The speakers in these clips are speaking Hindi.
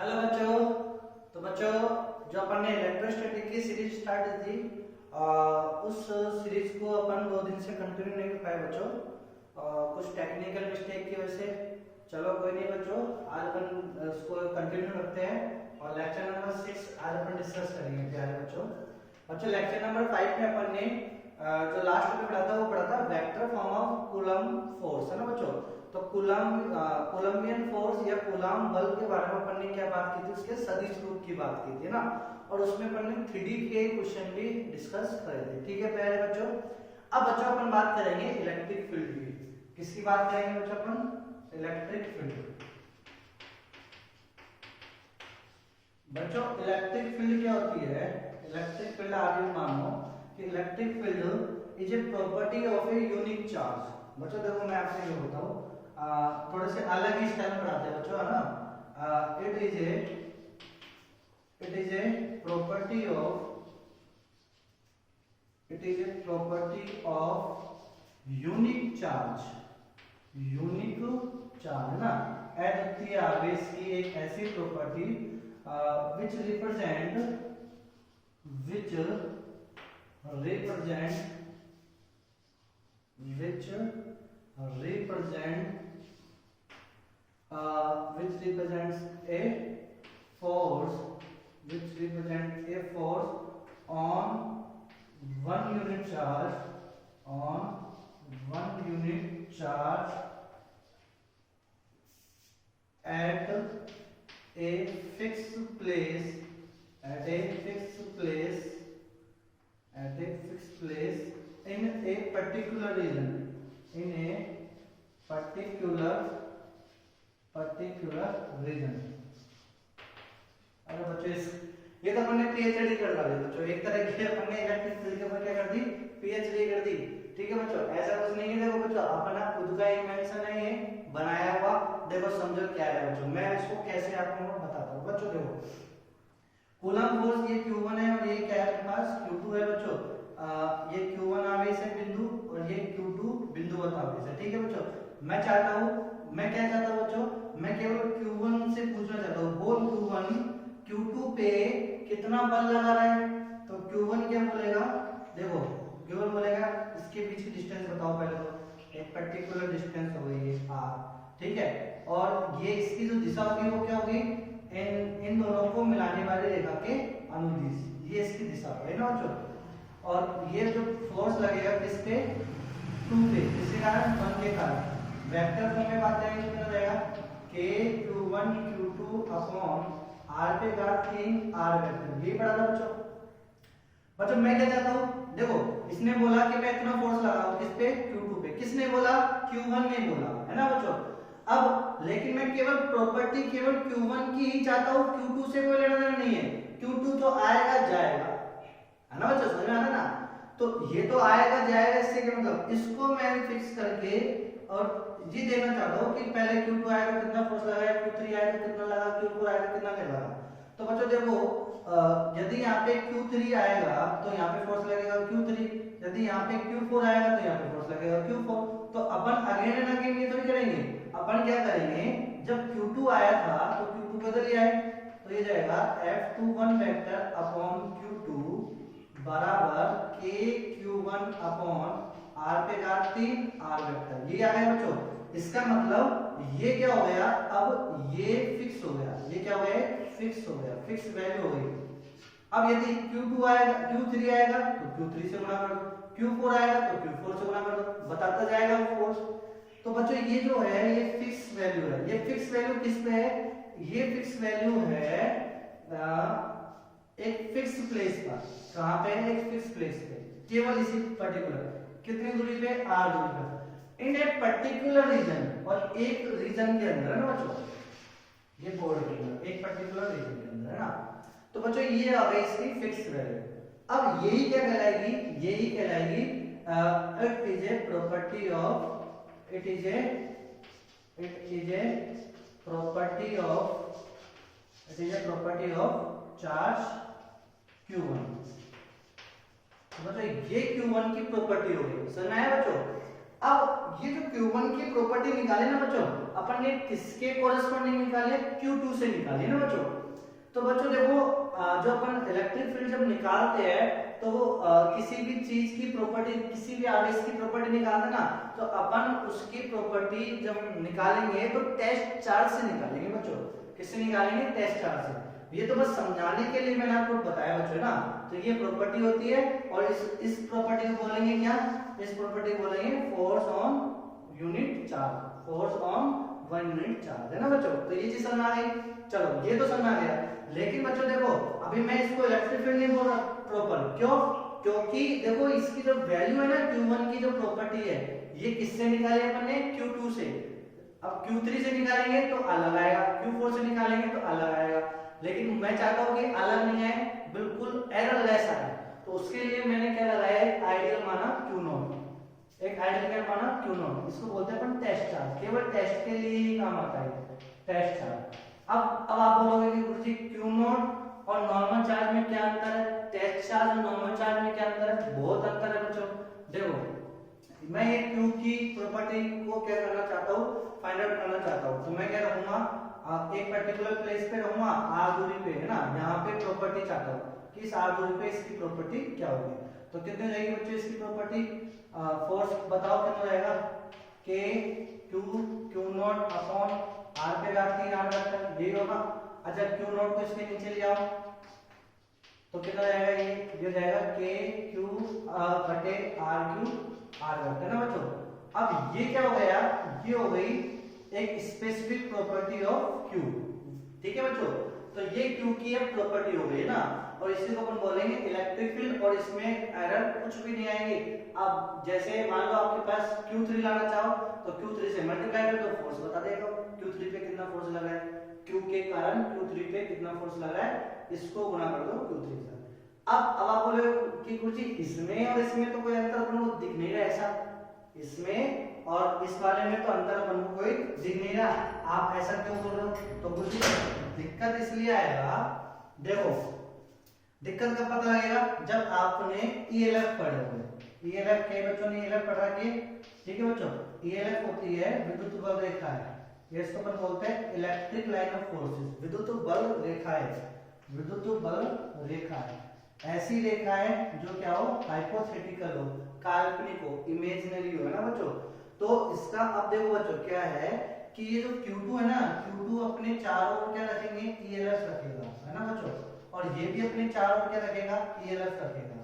हेलो बच्चों। तो बच्चों, जो अपन ने इलेक्ट्रोस्टैटिक की सीरीज स्टार्ट की थी, उस सीरीज को अपन 2 दिन से कंटिन्यू नहीं कर पाए बच्चों, कुछ टेक्निकल मिस्टेक की वजह से। चलो कोई नहीं बच्चों, आज अपन इसको कंटिन्यू रखते हैं और लेक्चर नंबर 6 आज अपन डिस्कस करेंगे प्यारे बच्चों। बच्चों लेक्चर नंबर 5 में अपन ने जो लास्ट में पढ़ा था वो पढ़ा था vector form of coulomb force, है ना बच्चों। तो कोलंबियन फोर्स या कूलम्ब बल के बारे में अपन ने क्या बात की थी, उसके सदिश रूप की बात की थी ना, और उसमें अपन ने 3D के क्वेश्चन भी डिस्कस करे थे। ठीक है प्यारे बच्चों। अब बच्चों अपन बात करेंगे इलेक्ट्रिक फील्ड की। किसकी बात करेंगे बच्चों अपन? Electric field. बच्चों इलेक्ट्रिक फील्ड क्या होती है? इलेक्ट्रिक फील्ड आप ये मानो कि electric field is a property of a unique charge. बच्चों देखो मैं आपसे ये बताऊं, थोड़े से अलग ही स्टाइल पढ़ाते हैं बच्चों, है ना। It is a property of unique charge, है ना। अद्वितीय आवेश की एक ऐसी property which represent a force on one unit charge at a fixed place in a particular region, अरे बच्चों ये तो अपन ने पीएचडी कर डाली बच्चों, एक तरह की अपन ने इलेक्ट्रिक फील्ड के ऊपर क्या कर दी? पीएचडी कर दी। ठीक है बच्चों, ऐसा कुछ नहीं है। देखो बच्चों अपना खुद का इन्वेंशन है, ये बनाया हुआ। देखो समझो क्या है बच्चों, मैं इसको कैसे आपको बताता हूँ। बच्चों देखो कूलम्ब फोर्स ये Q1 है और ये क्या है अपने पास? Q2 है बच्चों। ये Q1 आवेश है बिंदु और ये Q2 बिंदुवत आवेश है। ठीक है बच्चों, मैं क्या चाहता हूँ बच्चों, मैं केवल Q1 से पूछना चाहता हूँ, बोल Q1 Q2 पे कितना बल लगा रहा है? तो Q1 क्या बोलेगा? देखो Q1 बोलेगा इसके बीच की डिस्टेंस बताओ पहले, तो एक पर्टिकुलर डिस्टेंस हो गई है r, ठीक है। और ये इसकी जो दिशा होगी वो क्या होगी? इन दोनों को मिलाने वाली रेखा के अनुदिश, ये इसकी दिशा है ना बच्चों। और ये जो फोर्स लगेगा किस पे? 2 पे, किसके कारण? 1 के कारण। वेक्टर फॉर्म में बात करेंगे तो क्या रहेगा? k q1 q2 upon r पे घात 3 r वेक्टर। ये पढ़ा था बच्चों। मैं क्या चाहता हूँ, देखो इसने बोला कि मैं इतना फोर्स लगाऊं किस पे? Q2 पे। किसने बोला? Q1 ने बोला, है ना बच्चों। अब लेकिन मैं केवल प्रॉपर्टी केवल Q1 की ही चाहता हूँ, Q2 से कोई लेना देना नहीं है। Q2 तो आएगा जाएगा, है ना बच्चों, समझ में आता ना। तो ये तो आएगा जाएगा, इससे क्या मतलब? इसको मैं फिक्स करके और ये देना चाहता हूँ कि पहले Q2 आएगा तो कितना फोर्स लगाया, Q3 आएगा तो कितना लगा, Q4 आएगा तो कितना लगा। तो बच्चों देखो यदि यहाँ पे Q3 आएगा तो यहाँ पे फोर्स लगेगा Q3, यदि यहाँ पे Q4 आएगा तो यहाँ पे फोर्स लगेगा Q4। तो अपन अगेन एंड अगेन ये थोड़ी करेंगे, अपन क्या करेंगे, जब Q2 आया था तो Q2 बदल लिया है, तो ये जाएगा F21 वेक्टर अपॉन Q2 बराबर k Q1 अपॉन r पे घात 3 r वेक्टर। ये आ गया बच्चों। इसका मतलब ये क्या हो गया? अब ये फिक्स हो गया, ये क्या हो गया? फिक्स हो गया, फिक्स वैल्यू हो गई। अब यदि Q2 आएगा, Q3 आएगा तो Q3 से गुणा कर दो, Q4 आएगा तो Q4 से गुणा कर दो, बताता जाएगा वो फोर्स। तो बच्चों ये जो है ये फिक्स वैल्यू है। ये फिक्स वैल्यू किस पे है? ये फिक्स वैल्यू है एक फिक्स प्लेस पर। कहां पे है? एक फिक्स प्लेस पे, केवल इसी पर्टिकुलर कितनी दूरी पे? r दूरी पे, इन ए पर्टिकुलर रीजन, और एक रीजन के अंदर, है ना बच्चों, ये बोर्ड के अंदर एक पर्टिकुलर रीजन के अंदर, है ना। तो बच्चों ये आ गई इसकी फिक्स वैल्यू। अब यही क्या कहलाएगी? यही कहलाएगी it is a property of charge Q1। तो बच्चों ये Q1 की प्रॉपर्टी हो गई, सुना है बच्चों? अब ये जो Q1 की प्रॉपर्टी निकाले ना बच्चों, अपन ने किसके कोरेस्पॉन्डिंग निकाले, Q2 से निकाली ना बच्चों। तो बच्चों देखो जो अपन इलेक्ट्रिक फील्ड जब निकालते हैं तो किसी भी चीज की प्रॉपर्टी, किसी भी आवेश की प्रॉपर्टी निकालते ना, तो अपन उसकी प्रॉपर्टी जब निकालेंगे तो टेस्ट चार्ज से निकालेंगे बच्चों। किससे निकालेंगे, टेस्ट चार्ज से। ये तो बस समझाने के लिए मैंने आपको बताया बच्चों ना। तो ये प्रॉपर्टी होती है और इस प्रॉपर्टी को बोलेंगे क्या, इस प्रॉपर्टी को बोलेंगे force on unit charge, force on 1 unit charge, है ना बच्चों। तो ये चीज समझ आ गई, चलो ये तो समझ आ गया। लेकिन बच्चों देखो अभी मैं इसको इलेक्ट्रिक फील्ड नहीं बोल रहा प्रॉपर, क्यों, क्योंकि देखो इसकी जो वैल्यू है ना Q1 की जो प्रॉपर्टी है, ये किससे निकाली अपन ने, Q2 से। अब Q3 से निकालेंगे तो अलग आएगा, Q4 से निकालेंगे तो अलग आएगा। लेकिन मैं चाहता हूं कि अलग नहीं आए, बिल्कुल एरर लेस आए। तो उसके लिए मैंने क्या लगाया, एक आइडियल माना Q0, एक आइडियल क्या माना Q0। इसको बोलते हैं अपन टेस्ट चार्ज, केवल टेस्ट के लिए ही काम आता है टेस्ट चार्ज। अब आप बोलोगे कि गुरुजी Q0 और नॉर्मल चार्ज में क्या अंतर है, टेस्ट चार्ज और नॉर्मल चार्ज में क्या अंतर है, बहुत अंतर है बच्चों। देखो मैं ये Q की प्रॉपर्टी को क्या करना चाहता हूँ, फाइंड आउट करना चाहता हूँ। तो मैं क्या रहूंगा, एक पर्टिकुलर प्लेस पे रहूंगा, r दूरी पे, है ना, यहाँ पे प्रॉपर्टी चाहता हूँ कि इस r दूरी पे इसकी प्रॉपर्टी क्या होगी। तो कितने जाएगी बच्चों इसकी प्रॉपर्टी, फोर्स बताओ कितना जाएगा, k q q0 upon r पे व्याप्ति r वेक्टर, यही होगा। अच्छा Q0 को इसके नीचे ले आओ तो कितना जाएगा, ये जाएगा k q बटे r q r वेक्टर ना बच्चों। अब ये क्या हो गया, ये हो गई एक स्पेसिफिक प्रॉपर्टी ऑफ Q, ठीक है बच्चों। तो ये Q की एक प्रॉपर्टी हो गई ना, और इसी को अपन बोलेंगे इलेक्ट्रिक फील्ड, और इसमें एरर कुछ भी नहीं आएंगे। अब जैसे मान लो आपके पास Q3 लाना चाहो तो Q3 से मल्टीप्लाई कर दो, फोर्स बता देगा Q3 पे कितना फोर्स लगा है, Q के कारण Q3 पे कितना फोर्स लगा है, इसको गुणा कर दो Q3 से। अब आप बोले कि गुरुजी इसमें और इसमें तो कोई अंतर अपन को दिख नहीं रहा, ऐसा इसमें और इस वाले में तो अंतर अपन को कोई दिख नहीं रहा, आप ऐसा क्यों बोल रहे हो। तो गुरुजी दिक्कत इसलिए आएगा, देखो दिक्कत कब पता लगेगा, जब आपने ELF पढ़े होंगे। ELF के बच्चों ने ELF पढ़ा के, ठीक है बच्चों। ELF होती है विद्युत बल रेखा है, ये इसको अपन बोलते हैं इलेक्ट्रिक लाइन ऑफ फोर्सेस, विद्युत बल रेखा है, विद्युत बल रेखा है। ऐसी रेखा है जो क्या हो, हाइपोथेटिकल हो, काल्पनिक हो, इमेजिनरी हो, है ना बच्चों। तो इसका अब देखो बच्चों क्या है कि ये जो Q2 है ना, Q2 अपने चारों ओर क्या रखेंगे, ELF रखेगा, है ना बच्चों, और ये भी अपने चारों ओर क्या रखेगा, ELF रखेगा।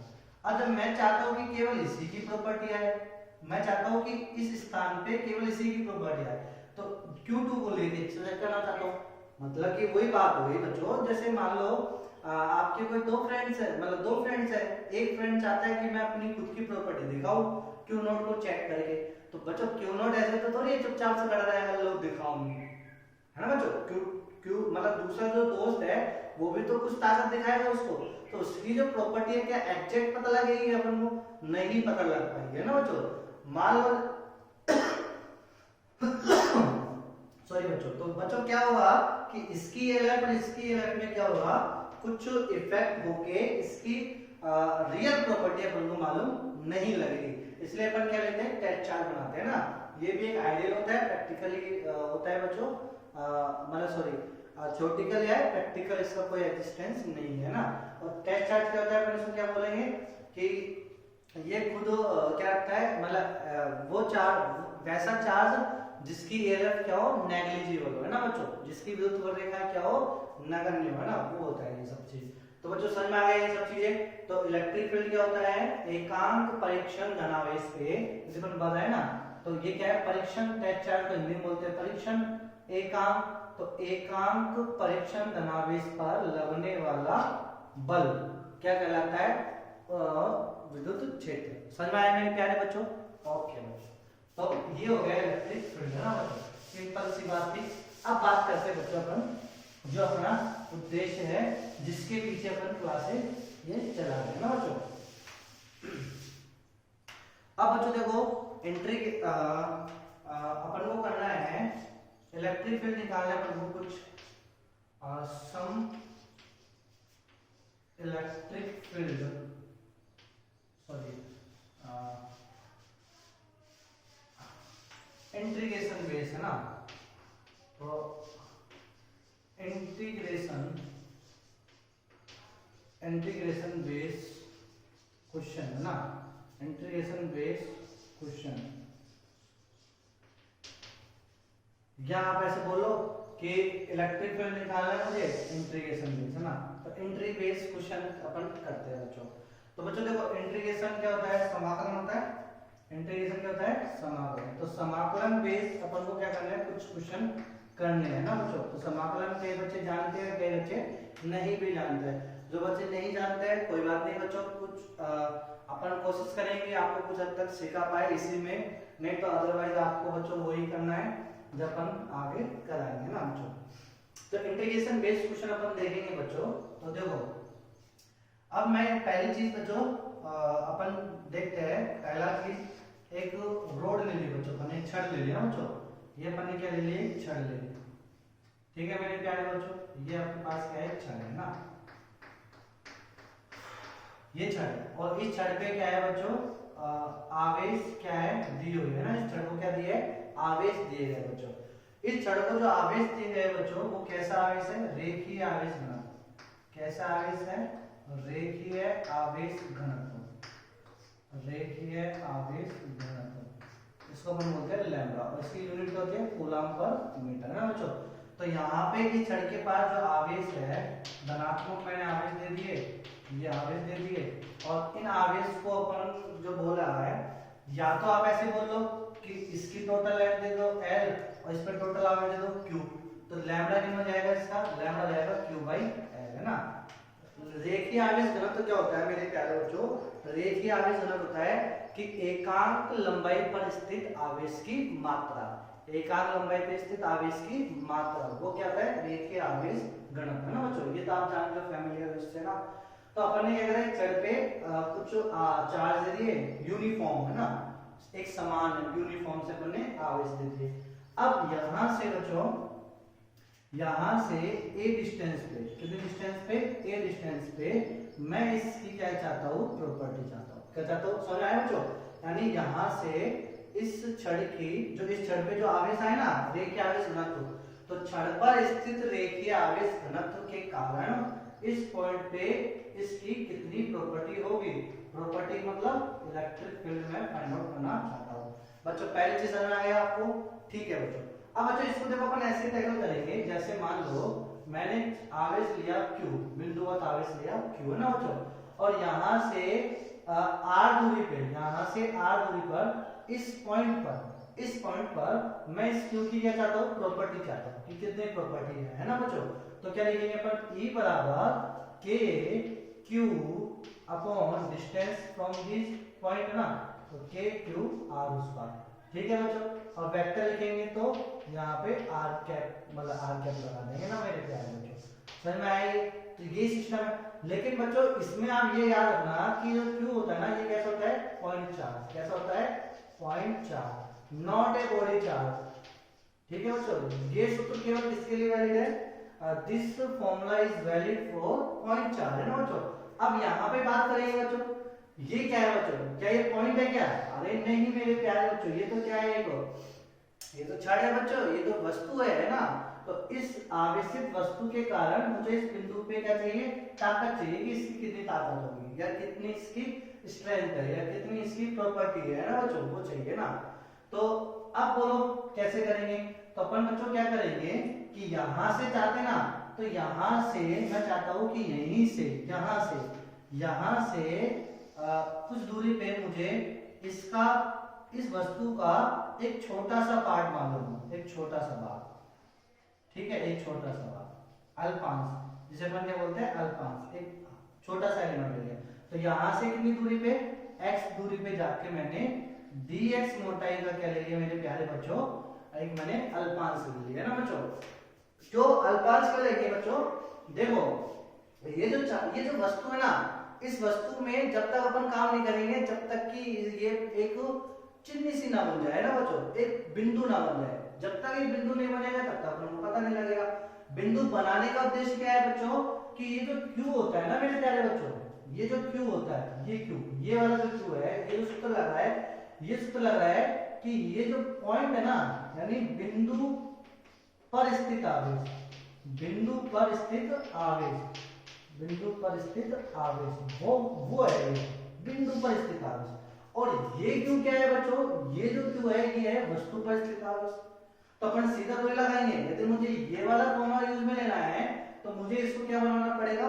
अब जब मैं चाहता हूं कि केवल इसी की प्रॉपर्टी आए, मैं चाहता हूं कि इस स्थान पे केवल इसी की प्रॉपर्टी आए, तो Q2 को लेके सेलेक्ट करना चाहता हूं। मतलब कि वही बात हो गई बच्चों, जैसे मान लो आपके कोई दो फ्रेंड्स है, मतलब दो फ्रेंड्स है, एक फ्रेंड चाहता है कि मैं अपनी खुद की प्रॉपर्टी दिखाऊं Q0 को चेक करके, तो बच्चों Q0 ऐसे तो थोड़ी चुपचाप से खड़ा रहेगा, लो दिखाऊंगी, है ना बच्चों। क्यों मतलब दूसरा जो दोस्त है वो भी तो कुछ ताकत दिखाएगा उसको, तो उसकी जो प्रॉपर्टी है क्या एग्जैक्ट पता लगेगी, अपन को नहीं पता लग पाएगी, है ना बच्चों। मान लो सॉरी बच्चों, तो बच्चों क्या होगा कि इसकी ELF और इसकी ELF में क्या होगा, कुछ इफेक्ट होके इसकी रियल प्रॉपर्टी अपन को मालूम नहीं लगेगी, इसलिए अपन क्या लेते हैं, टेस्ट चार्ज बनाते हैं ना। ये भी एक आइडियल होता है, प्रैक्टिकली होता है बच्चों, मतलब सॉरी थ्योरेटिकल है, प्रैक्टिकल इसका कोई एग्जिस्टेंस नहीं है ना। और टेस्ट चार्ज क्या होता है, अपन इसको क्या बोलेंगे कि ये खुद क्या रखता है, मतलब वो चार्ज, वैसा चार्ज जिसकी ELF क्या हो, नेग्लिजिबल हो, है ना बच्चों, जिसकी विद्युत बल रेखा क्या हो, नगण्य हो, है ना, वो होता है ये सब चीज। तो बच्चों समझ में आ गया ये सब चीजें। तो इलेक्ट्रिक फील्ड क्या होता है, एकांक परीक्षण धनावेश पे, जिसे अपन बताया ना, तो ये क्या है, परीक्षण, टेस्ट चार्ज को हिंदी में बोलते हैं परीक्षण एकांक, तो एकांक परीक्षण धनावेश पर लगने वाला बल क्या कहलाता है, विद्युत क्षेत्र। समझ में आया मेरे प्यारे बच्चों, ओके बच्चों। तो ये हो गया इलेक्ट्रिक फील्ड, है ना बच्चों, सिंपल सी बात थी। अब बात करते हैं बच्चों अपन जो अपना उद्देश्य है, जिसके पीछे अपन क्लासेस ये चला रहे हैं ना बच्चों। अब बच्चों देखो एंट्री अपन को करना है इलेक्ट्रिक फील्ड निकालना है अपन को, कुछ some electric field, sorry integration base है ना, तो इंटीग्रेशन बेस क्वेश्चन है ना, इंटीग्रेशन बेस क्वेश्चन, या आप ऐसे बोलो कि इलेक्ट्रिक फील्ड निकालना है मुझे, इंटीग्रेशन बेस है ना, तो इंटीग्रेशन बेस क्वेश्चन अपन करते हैं बच्चों। तो बच्चों देखो इंटीग्रेशन क्या होता है, समाकलन होता है, इंटीग्रेशन क्या होता है, समाकलन। तो समाकलन बेस अपन को क्या करना है, कुछ क्वेश्चन करने हैं ना बच्चों। तो समाकलन कई बच्चे जानते हैं, कई बच्चे नहीं भी जानते हैं। जो बच्चे नहीं जानते हैं कोई बात नहीं बच्चों, कुछ अपन कोशिश करेंगे आपको कुछ हद तक सिखा पाए इसी में, नहीं तो अदरवाइज आपको बच्चों वही करना है जब अपन आगे कराएंगे ना बच्चों। तो इंटीग्रेशन बेस्ड क्वेश्चन अपन देखेंगे बच्चों। तो देखो अब मैं पहली चीज बच्चों अपन देखते हैं, पहला चीज एक रोड ले ली बच्चों, अपन एक छड़ ले लिया बच्चों, ये अपन ने क्या ले लिया, छड़ ले ली, ठीक है मेरे प्यारे बच्चों। ये आपके पास क्या है, छड़ है ना, ये छड़ है, और इस छड़ पे क्या है बच्चों, आवेश क्या है, दिए हुए है ना, इस छड़ को क्या दिए है, आवेश दिए गए बच्चों। इस छड़ को जो आवेश दिए गए बच्चों वो कैसा आवेश है, रेखीय आवेश घनत्व। कैसा आवेश है, रेखीय आवेश घनत्व, रेखीय आवेश घनत्व, इसको हम बोलते हैं लैम्ब्डा, और इसकी यूनिट क्या होती है, कूलम पर मीटर है ना बच्चों। तो यहाँ पे इस छड़ के पास जो आवेश है, धनात्मक मैंने आवेश दे दिए, ये आवेश दे दिए, और इन आवेश को अपन जो बोल रहा है, या तो आप ऐसे बोल लो कि इसकी टोटल लेंथ दे दो L और इस पर टोटल आवेश दे दो Q, तो लैम्ब्डा कितना हो जाएगा, इसका लैम्ब्डा जाएगा Q/L है ना। रेखीय आवेश घनत्व क्या होता है मेरे प्यारे बच्चों, रेखीय आवेश घनत्व होता है कि एकांक लंबाई पर स्थित आवेश की मात्रा, एकांक लंबाई पर स्थित आवेश की मात्रा, वो क्या होता है, रेखीय आवेश घनत्व है ना बच्चों। ये तो आप जानते हो फैमिलियर इससे ना। तो अपन ने क्या करा, छड़ पे कुछ चार्ज दे दिए, यूनिफॉर्म है ना, एक समान यूनिफॉर्म से अपन ने आवेश दे दिए। अब यहां से बच्चों, यहां से a डिस्टेंस पे, कितने डिस्टेंस पे, a डिस्टेंस पे मैं इसकी क्या चाहता हूं, प्रॉपर्टी चाहता हूं, क्या चाहता हूं, समझ आया बच्चों। यानी यहां से इस छड़ की, जो इस छड़ पे जो आवेश आए ना, रेखीय आवेश घनत्व, तो छड़ पर स्थित रेखीय आवेश घनत्व के कारण इस पॉइंट पे इसकी कितनी प्रॉपर्टी होगी, प्रॉपर्टी मतलब इलेक्ट्रिक फील्ड में फाइंड आउट करना चाहता हूं बच्चों। पहली चीज समझ आ गया आपको, ठीक है बच्चों। अब बच्चों इसको देखो अपन ऐसे टैकल करेंगे, जैसे मान लो मैंने आवेश लिया Q, बिंदुवत आवेश लिया Q है ना बच्चों, और यहां से R दूरी पे, यहां से R दूरी पर इस पॉइंट पर मैं इस Q की क्या चाहता हूं, प्रॉपर्टी चाहता हूं कि कितने प्रॉपर्टी है ना बच्चों। तो क्या लिखेंगे अपन, E बराबर K Q upon distance from this point ना, तो K Q R स्क्वायर, ठीक है बच्चों। और वेक्टर लिखेंगे तो यहाँ पे r कैप, मतलब r कैप लगा देंगे ना मेरे प्यारे बच्चों, समझ में आई। तो ये सिस्टम है। लेकिन बच्चों इसमें आप ये याद रखना कि जो Q होता है ना, ये कैसा होता है, पॉइंट चार्ज, कैसा होता है, point charge, not a body charge, ठीक है बच्चों। ये सूत्र केवल किसके लिए वैलिड है, this formula is valid for point charge है ना बच्चों। अब यहाँ पे बात करेंगे बच्चों, ये क्या है बच्चों, क्या ये पॉइंट है क्या, अरे नहीं मेरे प्यारे बच्चों, ये तो क्या है, ये तो छड़ है बच्चों, ये तो वस्तु है ना। तो इस आवेशित वस्तु के कारण मुझे इस बिंदु पे क्या चाहिए, ताकत चाहिए कि इसकी कितनी ताकत होगी, या कितनी इसकी स्ट्रेंथ है, या कितनी इसकी प्रॉपर्टी है ना बच्चों, वो चाहिए ना। तो अब बोलो कैसे करेंगे, तो अपन बच्चों क्या करेंगे कि यहां से चाहते ना, तो यहां से मैं चाहता हूं कि यहीं से, यहां से कुछ दूरी पे मुझे इसका, इस वस्तु का एक छोटा सा पार्ट मालूम हो, एक छोटा सा भाग, ठीक है, एक छोटा सा भाग, अल्पांश, जिसे अपन क्या बोलते हैं, अल्पांश, एक छोटा सा एलिमेंट लिया। तो यहां से कितनी दूरी पे, x दूरी पे जाके मैंने dx मोटाई का क्या ले लिया मेरे प्यारे बच्चों, एक मैंने अल्पांश ले लिया ना बच्चों। जो अल्पांश को लेके बच्चों देखो, ये जो वस्तु है ना, इस वस्तु में जब तक अपन काम नहीं करेंगे, जब तक कि ये एक चिन्ह सी ना बन जाए ना बच्चों, एक बिंदु ना बन जाए, जब तक ये बिंदु नहीं बनेगा तब तक अपन को पता नहीं लगेगा। बिंदु बनाने का उद्देश्य क्या है बच्चों, कि ये जो Q होता है ना मेरे प्यारे बच्चों, ये जो Q होता है, ये Q, ये वाला जो Q है, ये जो सूत्र लग रहा है, ये सूत्र लग रहा है कि ये जो पॉइंट है ना, यानी बिंदु पर स्थित आवेश, बिंदु पर स्थित आवेश, बिंदु पर स्थित आवेश वो है ये बिंदु पर स्थित आवेश। और ये क्यों क्या है बच्चों, ये जो क्यों है ये है वस्तु पर स्थित आवेश। तो अपन सीधा तो लगाएंगे, यदि मुझे ये वाला फॉर्मूला यूज में लेना है तो मुझे इसको क्या बनाना पड़ेगा,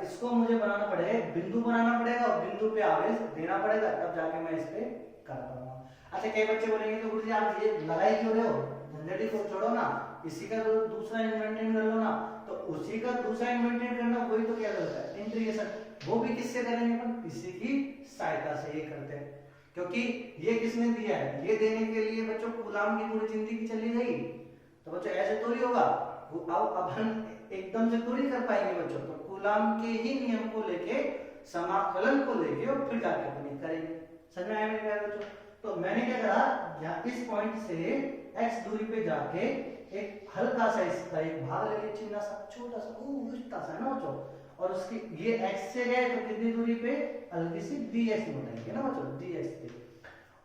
इसको मुझे बनाना पड़ेगा, बिंदु बनाना पड़ेगा और बिंदु पे आवेश देना पड़ेगा, तब जाके मैं इस पे कर पाऊंगा। अच्छा कई बच्चे बोलेंगे तो गुरुजी आप ये लगाई क्यों रहे हो, झंझटी को छोड़ो ना, इसी का दूसरा इन्वेंटेड कर लो ना। तो उसी का दूसरा इन्वेंटेड करना वही तो क्या करता है, इंटीग्रेशन। वो भी किससे करेंगे अपन, किसी की सहायता से ये करते हैं, क्योंकि ये किसने दिया है, ये देने के लिए बच्चों कूलाम की पूरी जिंदगी चली गई। तो बच्चों ऐसे थोड़ी होगा, अब अपन एकदम से थोड़ी कर पाएंगे बच्चों। तो कूलाम के ही नियम को लेके, समाकलन को लेके और फिर जाके अपन करेंगे। समझ में आया मेरे प्यारे बच्चों। तो मैंने क्या करा, यहाँ इस पॉइंट से x दूरी पे जाके एक हल्का सा इसका एक भाग लेके, चिन्ह सा छोटा सा इतना सा ना बच्चों, और उसकी ये x से गए तो कितनी दूरी पे, हल्की सी dx में उठाएंगे ना बच्चों, dx पे।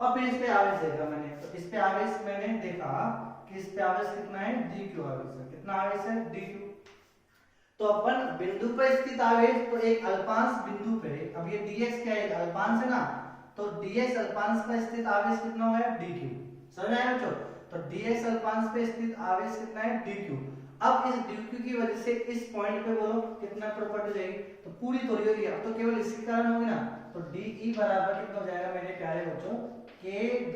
और फिर इस पे आवेश देखा मैंने, तो इस पे आवेश मैंने देखा कि इस पे आवेश कितना है, dq आवेश है। कितना आवेश है, dq। तो अपन बिंदु पर स्थित आवेश, तो एक अल्पांश बिंदु पे, अब ये dx क्या है, अल्पांश है ना, तो dx अल्पांश पर स्थित आवेश कितना हो गया, dq। समझ आया बच्चों। तो dx अल्पांश पे स्थित आवेश कितना है, dq। अब इस dq की वजह से इस पॉइंट पे बोलो कितना प्रॉपर्टी जाएगी, तो पूरी थोड़ी होगी, अब तो केवल इसके कारण होगी ना। तो de बराबर कितना हो जाएगा मेरे प्यारे बच्चों, k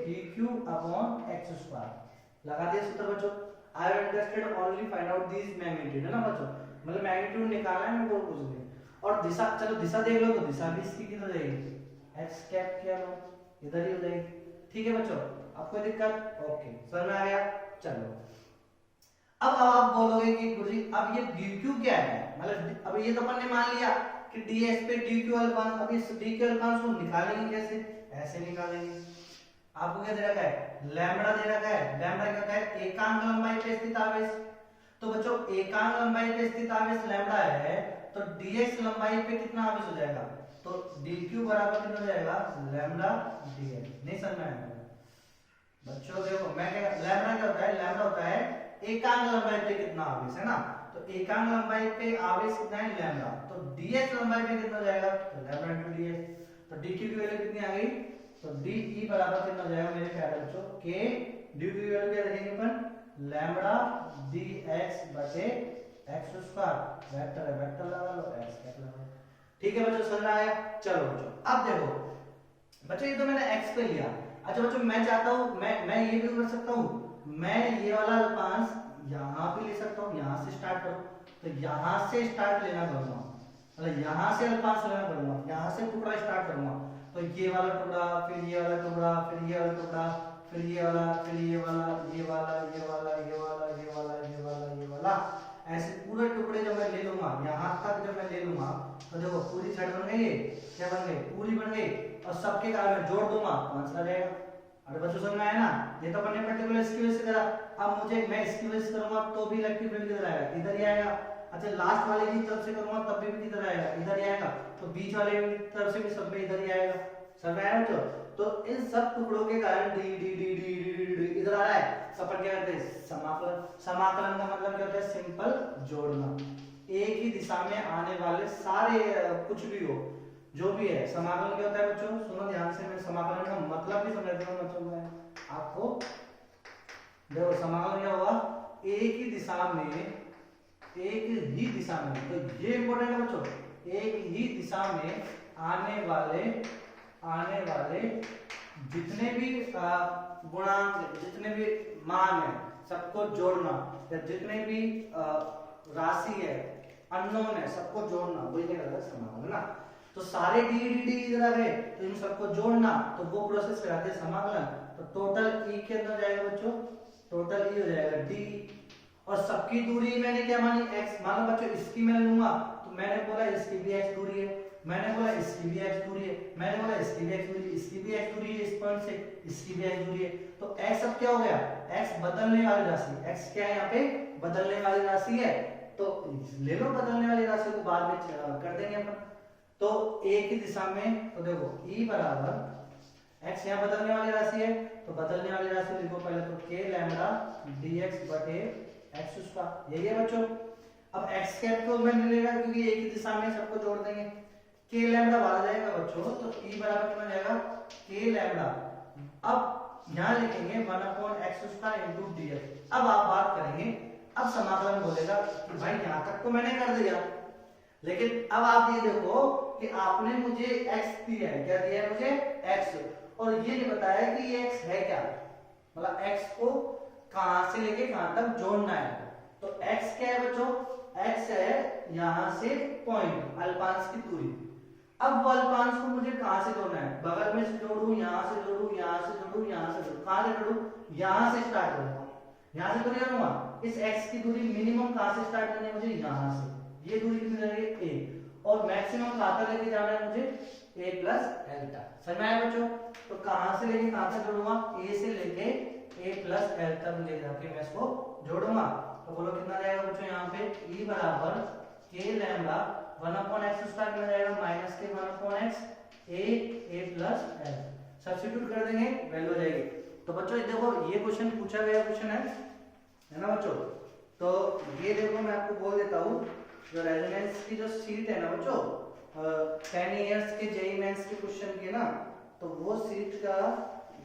dq अपॉन x²। लगा दिया सूत्र बच्चों। I am interested only find out this magnitude, है ना बच्चों, मतलब मैग्नीट्यूड निकालना है, मेरे को कुछ नहीं। और दिशा, चलो दिशा देख लो, तो दिशा भी इसकी किधर जाएगी, x कैप क्या लो इधर ही हो जाएगी। ठीक है बच्चों, आपको दिक्कत, ओके समझ में आ गया। चलो अब आप बोलोगे कि गुरुजी अब ये dq क्या है, मतलब अब ये तो अपन ने मान लिया कि ds पे dq अल्पांश, अब इस dq अल्पांश को निकालेंगे कैसे, ऐसे निकालेंगे। आपको क्या दे रखा है, लैम्बडा दे रखा है। लैम्बडा क्या होता है, एकांक लंबाई पे स्थित आवेश। तो बच्चों एकांक लंबाई पे स्थित आवेश लैम्बडा है, तो dx लंबाई पे कितना आवेश हो जाएगा, तो dq बराबर कितना हो जाएगा, लैम्बडा dx। नहीं समझ में आया बच्चों, देखो मैं क्या, लैम्बडा क्या होता है, लैम्बडा होता है एकांक लंबाई पे कितना आवेश है ना, तो एकांक लंबाई पे आवेश कितना है, लैम्बडा। तो dx लंबाई पे कितना हो जाएगा, तो लैम्बडा इनटू dx। तो dq की वैल्यू कितनी आ गई, तो de बराबर कितना हो जाएगा मेरे प्यारे बच्चों, k dq की वैल्यू क्या रखेंगे अपन, लैम्बडा dx बटे x²। वेक्टर है, वेक्टर लगा लो, x कैप लगा लो। ठीक है बच्चों, समझ आया। चलो बच्चों अब देखो बच्चों, ये तो मैंने x पे लिया। अच्छा बच्चों मैं चाहता हूं, मैं ये भी कर सकता हूं, मैं ये वाला अल्पांश यहां भी ले सकता हूं, यहां से स्टार्ट करो, तो यहां से स्टार्ट लेना पड़ूंगा, मतलब यहां से अल्पांश लेना पड़ूंगा, यहां से टुकड़ा स्टार्ट करूंगा। तो ये वाला टुकड़ा, फिर ये वाला टुकड़ा, फिर ये वाला टुकड़ा, फिर ये वाला, फिर ये वाला, ये वाला, ये वाला, ये वाला, ये वाला, ये वाला, ये वाला, ऐसे पूरे टुकड़े जब मैं ले लूंगा, यहां तक जब मैं ले लूंगा, तो देखो पूरी छड़ बन गई, क्या बन गई, पूरी बन गई। और सबके कारण मैं जोड़ दूंगा तो आंसर आ जाएगा। अरे बच्चों समझ में आया ना, ये तो अपन ने पर्टिकुलर इसकी वजह से करा। अब मुझे मैं इसकी वजह से करूंगा तो भी इलेक्ट्रिक फील्ड किधर आएगा, इधर ही आएगा। अच्छा लास्ट वाले की तरफ से करूंगा तब भी किधर आएगा, इधर ही आएगा। तो बीच वाले की तरफ से भी सब में इधर ही आएगा। समझ में आया बच्चों। तो इन सब टुकड़ों के कारण D D D D D D इधर आ रहा है। तो अपन क्या करते हैं, समाकलन। समाकलन का मतलब क्या होता है, सिंपल जोड़ना। एक ही दिशा में आने वाले सारे कुछ भी हो, जो भी है। समाकलन क्या होता है बच्चों, सुनो ध्यान से, मैं समाकलन का मतलब भी समझा दूंगा बच्चों को आपको। देखो समाकलन क्या होगा, एक ही दिशा में, एक ही दिशा में, तो ये इंपॉर्टेंट है बच्चों, एक ही दिशा में आने वाले जितने भी गुणांक, जितने भी मान है, सबको जोड़ना, या जितने भी राशि है, अननोन है, सबको जोड़ना, वही क्या करता है समाकलन ना। तो सारे डी डी डी इधर आ गए, तो इन सबको जोड़ना, तो वो प्रोसेस कराते हैं समाकलन। तो टोटल ई के अंदर जाएगा बच्चों, टोटल ई हो जाएगा डी, और सबकी दूरी मैंने क्या मानी, x। मानो बच्चों इसकी मैं लूंगा, तो मैंने बोला इसकी भी x दूरी है, मैंने बोला इसकी भी x दूरी है, मैंने बोला इसकी भी x दूरी है, इसकी भी x दूरी है, इस पॉइंट से इसकी भी x दूरी है। तो x अब क्या हो गया, x बदलने वाली राशि, x क्या है यहाँ पे, बदलने वाली राशि है। तो ले लो बदलने वाली राशि को, बाद में कर देंगे अपन। तो एक ही दिशा में, तो देखो E बराबर x यहाँ बदलने वाली राशि है, तो बदलने वाली राशि लिखो पहले तो k लैम्डा dx बटे x स्क्वायर, यही है बच्चों। अब x कैप को मैंने ले रहा क्योंकि एक ही दिशा में सबको जोड़ देंगे, k लैम्डा बाहर जाएगा बच्चों, तो e बराबर कितना जाएगा k लैम्डा। अब यहाँ लिखेंगे 1/x स्क्वायर इनटू dx। अब आप बात करेंगे, अब समाकलन बोलेगा कि भाई यहाँ तक तो मैंने कर दिया, लेकिन अब आप ये देखो कि आपने मुझे x दिया है, क्या दिया है मुझे x, और ये नहीं बताया कि ये x है क्या, मतलब x को कहां से लेके कहां तक जोड़ना है। तो x क्या है बच्चों, x है यहां से पॉइंट अल्पांश की दूरी। अब वो अल्पांश को मुझे कहां से जोड़ना है, बगल में से जोड़ू, यहां से जोड़ू, यहां से जोड़ू, यहां से जोड़ू, कहां से जोड़ू, यहां से स्टार्ट करूंगा, यहां से तो नहीं करूंगा। इस x की दूरी मिनिमम कहां से स्टार्ट करनी है मुझे, यहां से, ये दूरी कितनी रहेगी a, और मैक्सिमम कहां तक लेके जाना है मुझे a प्लस एल्टा। समझ में आया बच्चों। तो कहां से लेके कहां तक जोड़ूंगा, a से लेके a प्लस एल तक ले जाके मैं इसको जोड़ूंगा। तो बोलो कितना जाएगा बच्चों, यहाँ पे e बराबर k लैम्डा 1/x स्क्वायर में जाएगा माइनस के 1/x a plus L, substitute कर देंगे वैल्यू हो जाएगी। तो बच्चों देखो ये क्वेश्चन पूछा गया क्वेश्चन है ना बच्चों। तो ये देखो मैं आपको बोल देता हूँ, जो रेजोनेंस की जो सीट है ना बच्चों 10 इयर्स के जेईई मेंस के क्वेश्चन की ना, तो वो सीट का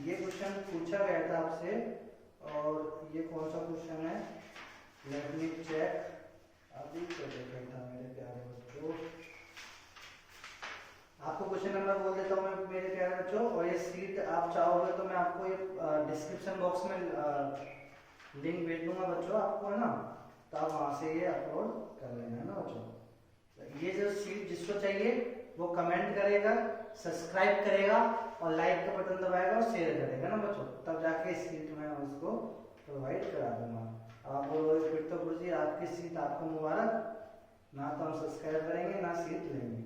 ये क्वेश्चन पूछा गया था आपसे। और ये कौन सा क्वेश्चन है, लेट मी चेक, अभी तो देखा था मेरे प्यारे बच्चों, आपको क्वेश्चन नंबर बोल देता हूँ मैं मेरे प्यारे बच्चों। और ये सीट आप चाहोगे तो मैं आपको ये डिस्क्रिप्शन बॉक्स में लिंक भेज दूंगा बच्चों आपको, है ना, तो आप वहां से ये अपलोड कर लेना, है ना बच्चों। ये जो सीट जिसको चाहिए वो कमेंट करेगा, सब्सक्राइब करेगा और लाइक का बटन दबाएगा और शेयर करेगा ना बच्चों, तब जाके इस सीट में उसको प्रोवाइड करा दूंगा। आप बोलोगे फिर तो गुरुजी आपकी सीट आपको मुबारक, ना तो हम सब्सक्राइब करेंगे ना सीट लेंगे,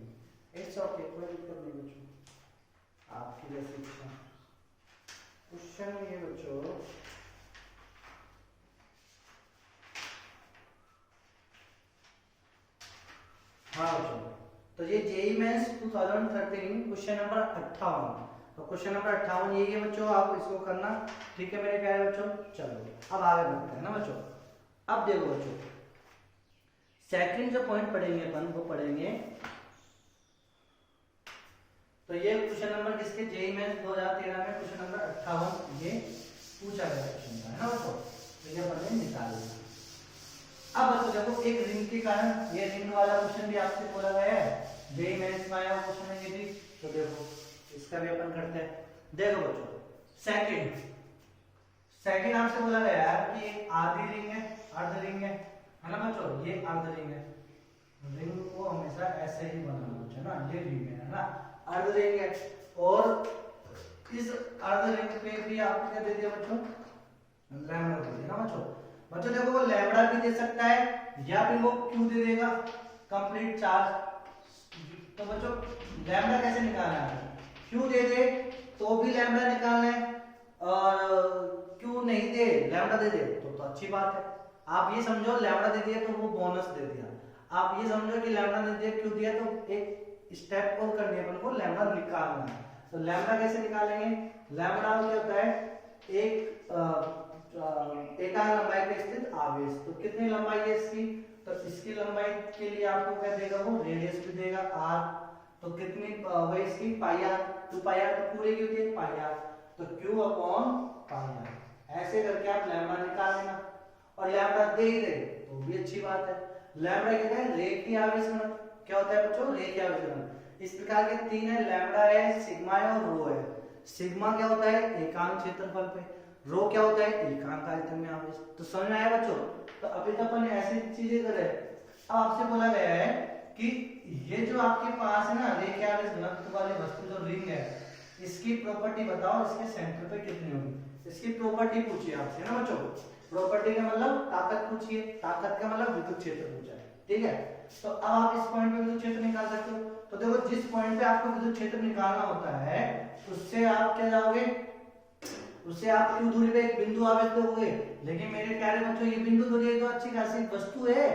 इट्स ओके, कोई दिक्कत नहीं बच्चों, आपकी जैसी इच्छा। क्वेश्चन ये बच्चों, हाँ बच्चों, तो ये जेईई मेंस 2013 क्वेश्चन नंबर 58। तो क्वेश्चन नंबर 58 यही है बच्चों, आप इसको करना, ठीक है मेरे प्यारे बच्चों। चलो अब आगे बढ़ते हैं ना बच्चों। अब देखो बच्चों, सेकंड जो पॉइंट पढ़ेंगे अपन वो पढ़ेंगे, तो ये क्वेश्चन नंबर किसके, जेईई मेंस 2013 में क्वेश्चन नंबर 58 ये पूछा गया क्वेश्चन है ना बच्चों, तो ये अपन ने निकाल लिया। अब बच्चों देखो एक रिंग के कारण, ये रिंग वाला क्वेश्चन भी आपसे बोला गया है, जेईई मेंस में आया क्वेश्चन है ये भी, तो देखो इसका भी अपन करते हैं। देखो बच्चों सेकंड आपसे बोला गया है कि एक आधी रिंग है, अर्ध रिंग है ना बच्चों, ये अर्ध रिंग है, रिंग को हमेशा ऐसे ही बनाना बच्चों ना, ये रिंग है ना, अर्ध रिंग है। और इस अर्ध रिंग पे भी आपको क्या दे दिया बच्चों, लैम्डा दे दिया ना बच्चों। बच्चों देखो वो लैम्डा भी दे सकता है या फिर वो क्यू दे देगा, कंप्लीट चार्ज। तो बच्चों लैम्डा कैसे निकालना है, क्यू दे दे तो भी लैम्डा निकालना है, और क्यू नहीं दे लैम्डा दे दे तो अच्छी बात है। आप ये समझो लैम्डा दे दिया तो वो बोनस दे दिया, आप ये समझो कि लैम्डा दे दिया क्यू दिया तो एक स्टेप और करनी है अपन को, लैम्डा निकालना है। तो लैम्डा कैसे निकालेंगे, लैम्डा क्या होता है, एक एकांक लंबाई पे स्थित आवेश। तो कितनी लंबाई है इसकी, तो इसकी लंबाई के लिए आपको क्या देगा, वो रेडियस भी देगा r। तो कितनी वही इसकी पाई r, 2 पाई r, तो पूरे की होती है पाई r, तो q अपॉन पाई r। ऐसे करके आप लैम्डा निकाल लेना, और लैम्डा दे ही दे तो भी अच्छी बात है। लैम्डा क्या है, रेखीय आवेश घनत्व। क्या होता है बच्चों, रेखीय आवेश घनत्व। इस प्रकार के तीन है, लैम्डा है, सिग्मा है और रो है। सिग्मा क्या होता है, एकांक क्षेत्रफल पे, रो क्या होता है, एकांक आयतन में आवेश। तो समझ में आया बच्चों। तो अभी तक अपन ऐसी चीजें करे। अब आपसे बोला गया है कि ये जो आपके पास है ना रेखीय आवेश घनत्व वाली वस्तु जो रिंग है, इसकी प्रॉपर्टी बताओ, इसके सेंटर पे कितनी होगी, इसकी प्रॉपर्टी पूछिए आपसे ना बच्चों। प्रॉपर्टी का मतलब ताकत पूछिए, ताकत का मतलब विद्युत क्षेत्र पूछा है, ठीक है। तो अब आप इस पॉइंट पे विद्युत क्षेत्र निकाल सकते हो। तो देखो जिस पॉइंट पे आपको विद्युत क्षेत्र निकालना होता है, उससे आप क्या जाओगे, उससे आप क्यू दूरी पे एक बिंदु आवेश दोगे। लेकिन मेरे प्यारे बच्चों ये बिंदु दूरी तो अच्छी खासी वस्तु है,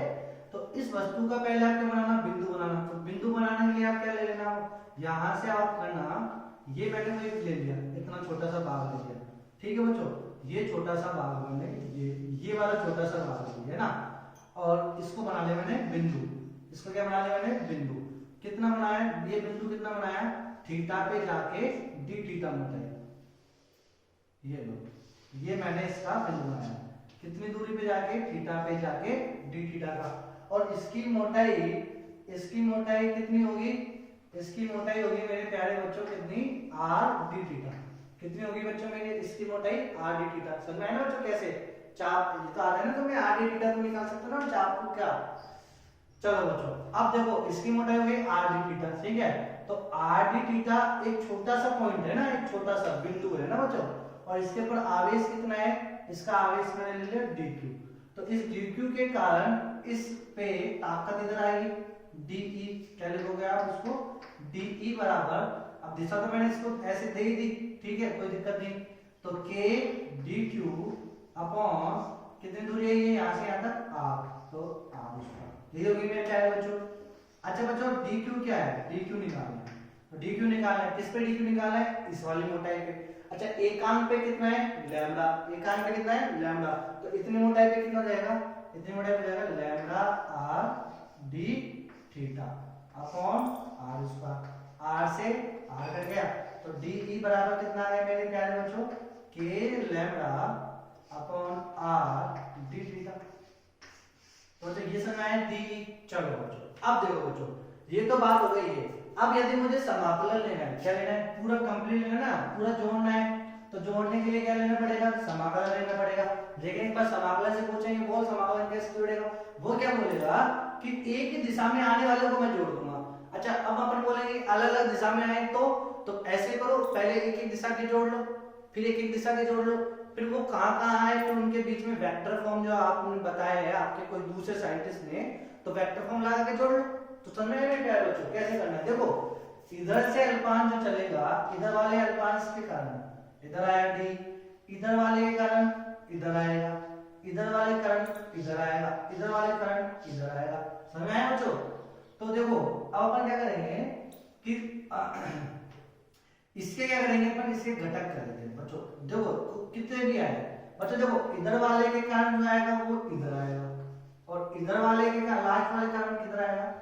तो इस वस्तु का पहले आपको बनाना बिंदु बनाना। तो बिंदु बनाने के लिए आप क्या ले लेना, यहां से आप करना, ये मैंने एक ले लिया, इतना छोटा सा भाग ले लिया, ठीक है बच्चों, ये छोटा सा भाग मैंने ये वाला छोटा सा भाग है ना, और इसको बना लिया मैंने बिंदु। इसको क्या बना लिया मैंने? बिंदु। कितना बनाया? ये बिंदु कितना बनाया? थीटा पे जाके डी थीटा मोटाई, ये लो, ये मैंने इसका बिंदु बनाया। कितनी दूरी पे जाके? थीटा पे जाके डी थीटा का। और इसकी मोटाई कितनी होगी? इसकी मोटाई होगी मेरे प्यारे बच्चों कितनी? Are d theta. कितनी होगी बच्चों मेरी इसकी मोटाई? Are d theta. समझ में आया ना बच्चों कैसे? चाप ये तो आ रहा है ना, तो मैं आर डी थीटा तो निकाल सकता हूं ना चाप को क्या। चलो बच्चों अब देखो इसकी मोटाई हो गई आर डी थीटा, ठीक है। तो आर डी थीटा एक छोटा सा पॉइंट है ना, एक छोटा सा बिंदु है ना बच्चों, और इसके ऊपर आवेश कितना है? इसका आवेश मैंने ले लिया डी क्यू। तो इस डी क्यू के कारण इस पे ताकत इधर आएगी डीई। क्या लिखोगे आप उसको? डीई बराबर, अब दिशा तो मैंने इसको ऐसे दे ही दी, ठीक है, कोई दिक्कत नहीं। तो के डी क्यू अपॉन कितनी दूरी है ये यहाँ से यहाँ तक? आर। तो आर उसका ये होगी मेरे प्यारे बच्चों। अच्छा बच्चों डी क्यू क्या है? डी क्यू निकालना है। तो डी क्यू निकालना है, किस पे डी क्यू निकालना है? इस वाली मोटाई पे। अच्छा एकांक पे कितना है? लैम्डा। एकांक पे कितना है? लैम्डा। तो इतनी मोटाई पे कितना हो जाएगा? इतनी मोटाई पे जाएगा lambda r d theta upon r square. R से आर कट गया, तो डी ई बराबर कितना है मेरे प्यारे बच्चों? के lambda upon are d theta. तो ये समझ आया डी। चलो बच्चों अब देखो बच्चों, ये तो बात हो गई है। अब यदि मुझे समाकलन लेना है, क्या लेना है? पूरा कंप्लीट लेना ना, पूरा जोड़ना है। तो जोड़ने के लिए क्या लेना पड़ेगा? समाकलन लेना पड़ेगा। लेकिन पर समाकलन से पूछेंगे बोल समाकलन कैसे जोड़ेगा? वो क्या बोलेगा कि एक ही दिशा में आने वाले को मैं जोड़ दूंगा। अच्छा अब अपन बोलेंगे अलग अलग दिशा में आए तो ऐसे करो, पहले एक एक दिशा के जोड़ लो, फिर एक एक दिशा के जोड़ लो, फिर वो कहाँ आए फिर उनके बीच में वेक्टर फॉर्म जो आपने बताया है आपके कोई दूसरे साइंटिस्ट ने, तो वेक्टर फॉर्म लगा के जोड़ लो। तो समझ में क्या है बच्चों कैसे करना है? देखो इधर से अल्पांश जो चलेगा, इधर वाले अल्पांश के कारण इधर आया डी, इधर वाले के कारण इधर आएगा, इधर वाले करंट इधर आएगा, इधर वाले करंट इधर आएगा। समझ में आया बच्चों? तो देखो अब अपन क्या करेंगे कि इसके क्या करेंगे अपन? इसके घटक कर देते हैं बच्चों। देखो कितने भी आए बच्चों, देखो इधर वाले के कारण जो आएगा वो इधर आएगा, और इधर वाले के कारण लास्ट वाले कारण किधर आएगा?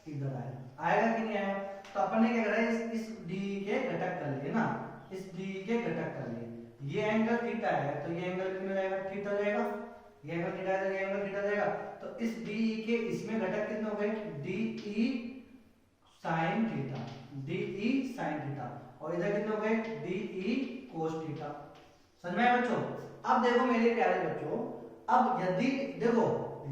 इधर आएगा। आएगा कि नहीं आएगा? तो अपन ने क्या करा है इस डी के घटक कर लिए ना, इस डी के घटक कर लिए। ये एंगल थीटा है तो ये एंगल कितना जाएगा? थीटा जाएगा। ये एंगल थीटा है तो ये एंगल थीटा जाएगा। तो इस डी के इसमें घटक कितने हो गए? D E sine theta, D E sine theta, और इधर कितने हो गए? D E cos theta. समझ में आया बच्चों? अब देखो मेरे प्यारे बच्चों, अब यदि देखो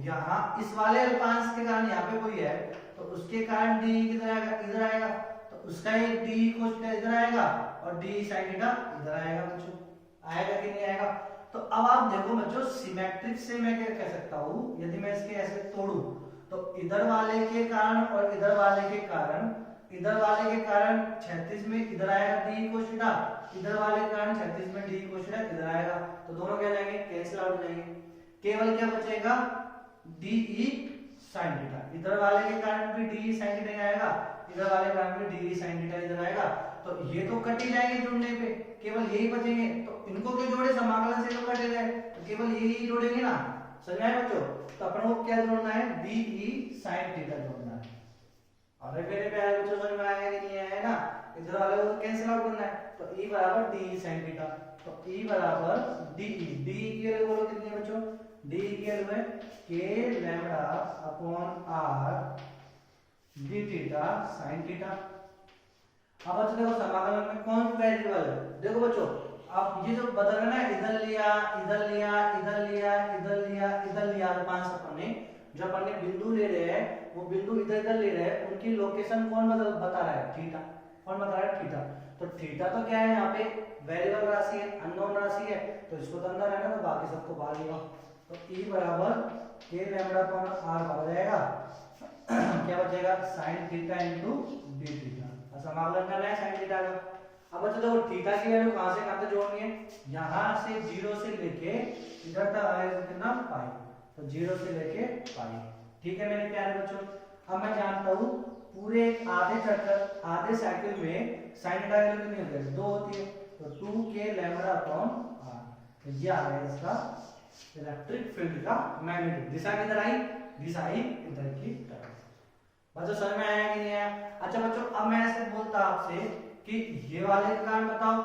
यहाँ इस वाले अल्पांश के कारण यहाँ पे कोई है तो उसके कारण डी किधर आएगा? इधर आएगा। तो उसका एक डी कोस थीटा इधर आएगा और डी साइन थीटा इधर आएगा बच्चों। आएगा कि नहीं आएगा? तो अब आप देखो बच्चों सिमेट्रिक से मैं क्या कह सकता हूँ, यदि मैं इसके ऐसे तोड़ू तो इधर वाले के कारण और इधर वाले के कारण, इधर वाले के कारण 36 में इधर आएगा डी कोस थीटा, इधर वाले के कारण 36 में डी कोस थीटा इधर आएगा। तो दोनों क्या जाएंगे? कैंसिल आउट हो जाएंगे। केवल क्या बचेगा? D E sine theta. इधर वाले के कारण भी डी ई साइन थीटा आएगा, इधर वाले के कारण भी डी ई साइन थीटा इधर आएगा। तो ये तो कट ही जाएंगे जुड़ने पे, केवल यही बचेंगे। तो इनको क्यों जोड़े? समाकलन से तो कटे गए, तो केवल यही जोड़ेंगे ना। समझ आया बच्चों? तो अपन को क्या जोड़ना है? डी ई साइन थीटा जोड़ना है। और मेरे प्यारे बच्चों समझ में आया कि नहीं आया ना? इधर वाले को कैंसिल आउट करना है। तो ई बराबर डी ई साइन थीटा, तो ई बराबर डी ई, डी ई की वैल्यू बोलो कितनी है बच्चों? डी ई की वैल्यू है के lambda upon are d theta sine theta. अब बच्चों देखो समाकलन में कौन सी वेरिएबल है? देखो बच्चों अब ये जो बदल रहा है ना, इधर लिया इधर लिया इधर लिया इधर लिया इधर लिया, पांच अपन ने जो अपन ने बिंदु ले रहे हैं वो बिंदु इधर इधर ले रहे हैं, उनकी लोकेशन कौन बता रहा है? थीटा। कौन बता रहा है? थीटा। तो थीटा तो क्या है यहाँ पे? वेरिएबल राशि है, अननोन राशि है, तो इसको तो अंदर है ना, तो बाकी सबको बाहर लेगा। तो ई बराबर के लैम्डा अपॉन आर बाहर जाएगा, क्या बचेगा? Sine theta into D theta. समाकलन करना है साइन थीटा का। अब बच्चों देखो थीटा की वैल्यू कहां से कहां तक जोड़नी है? यहां से 0 से लेके इधर तक आएगा कितना? पाई। तो 0 से लेके पाई। ठीक है मेरे प्यारे बच्चों? अब मैं जानता हूं पूरे आधे चक्कर आधे साइकिल में साइन थीटा की वैल्यू कितनी होती है? 2 होती है। तो 2 के लैम्डा अपॉन आर, तो ये आ गया इसका इलेक्ट्रिक फील्ड का मैग्नीट्यूड। दिशा किधर आई, दिशा आई इधर की तरफ। बच्चों समझ में आया कि नहीं आया? अच्छा बच्चों अब मैं ऐसे बोलता आपसे कि ये वाले का कारण बताओ,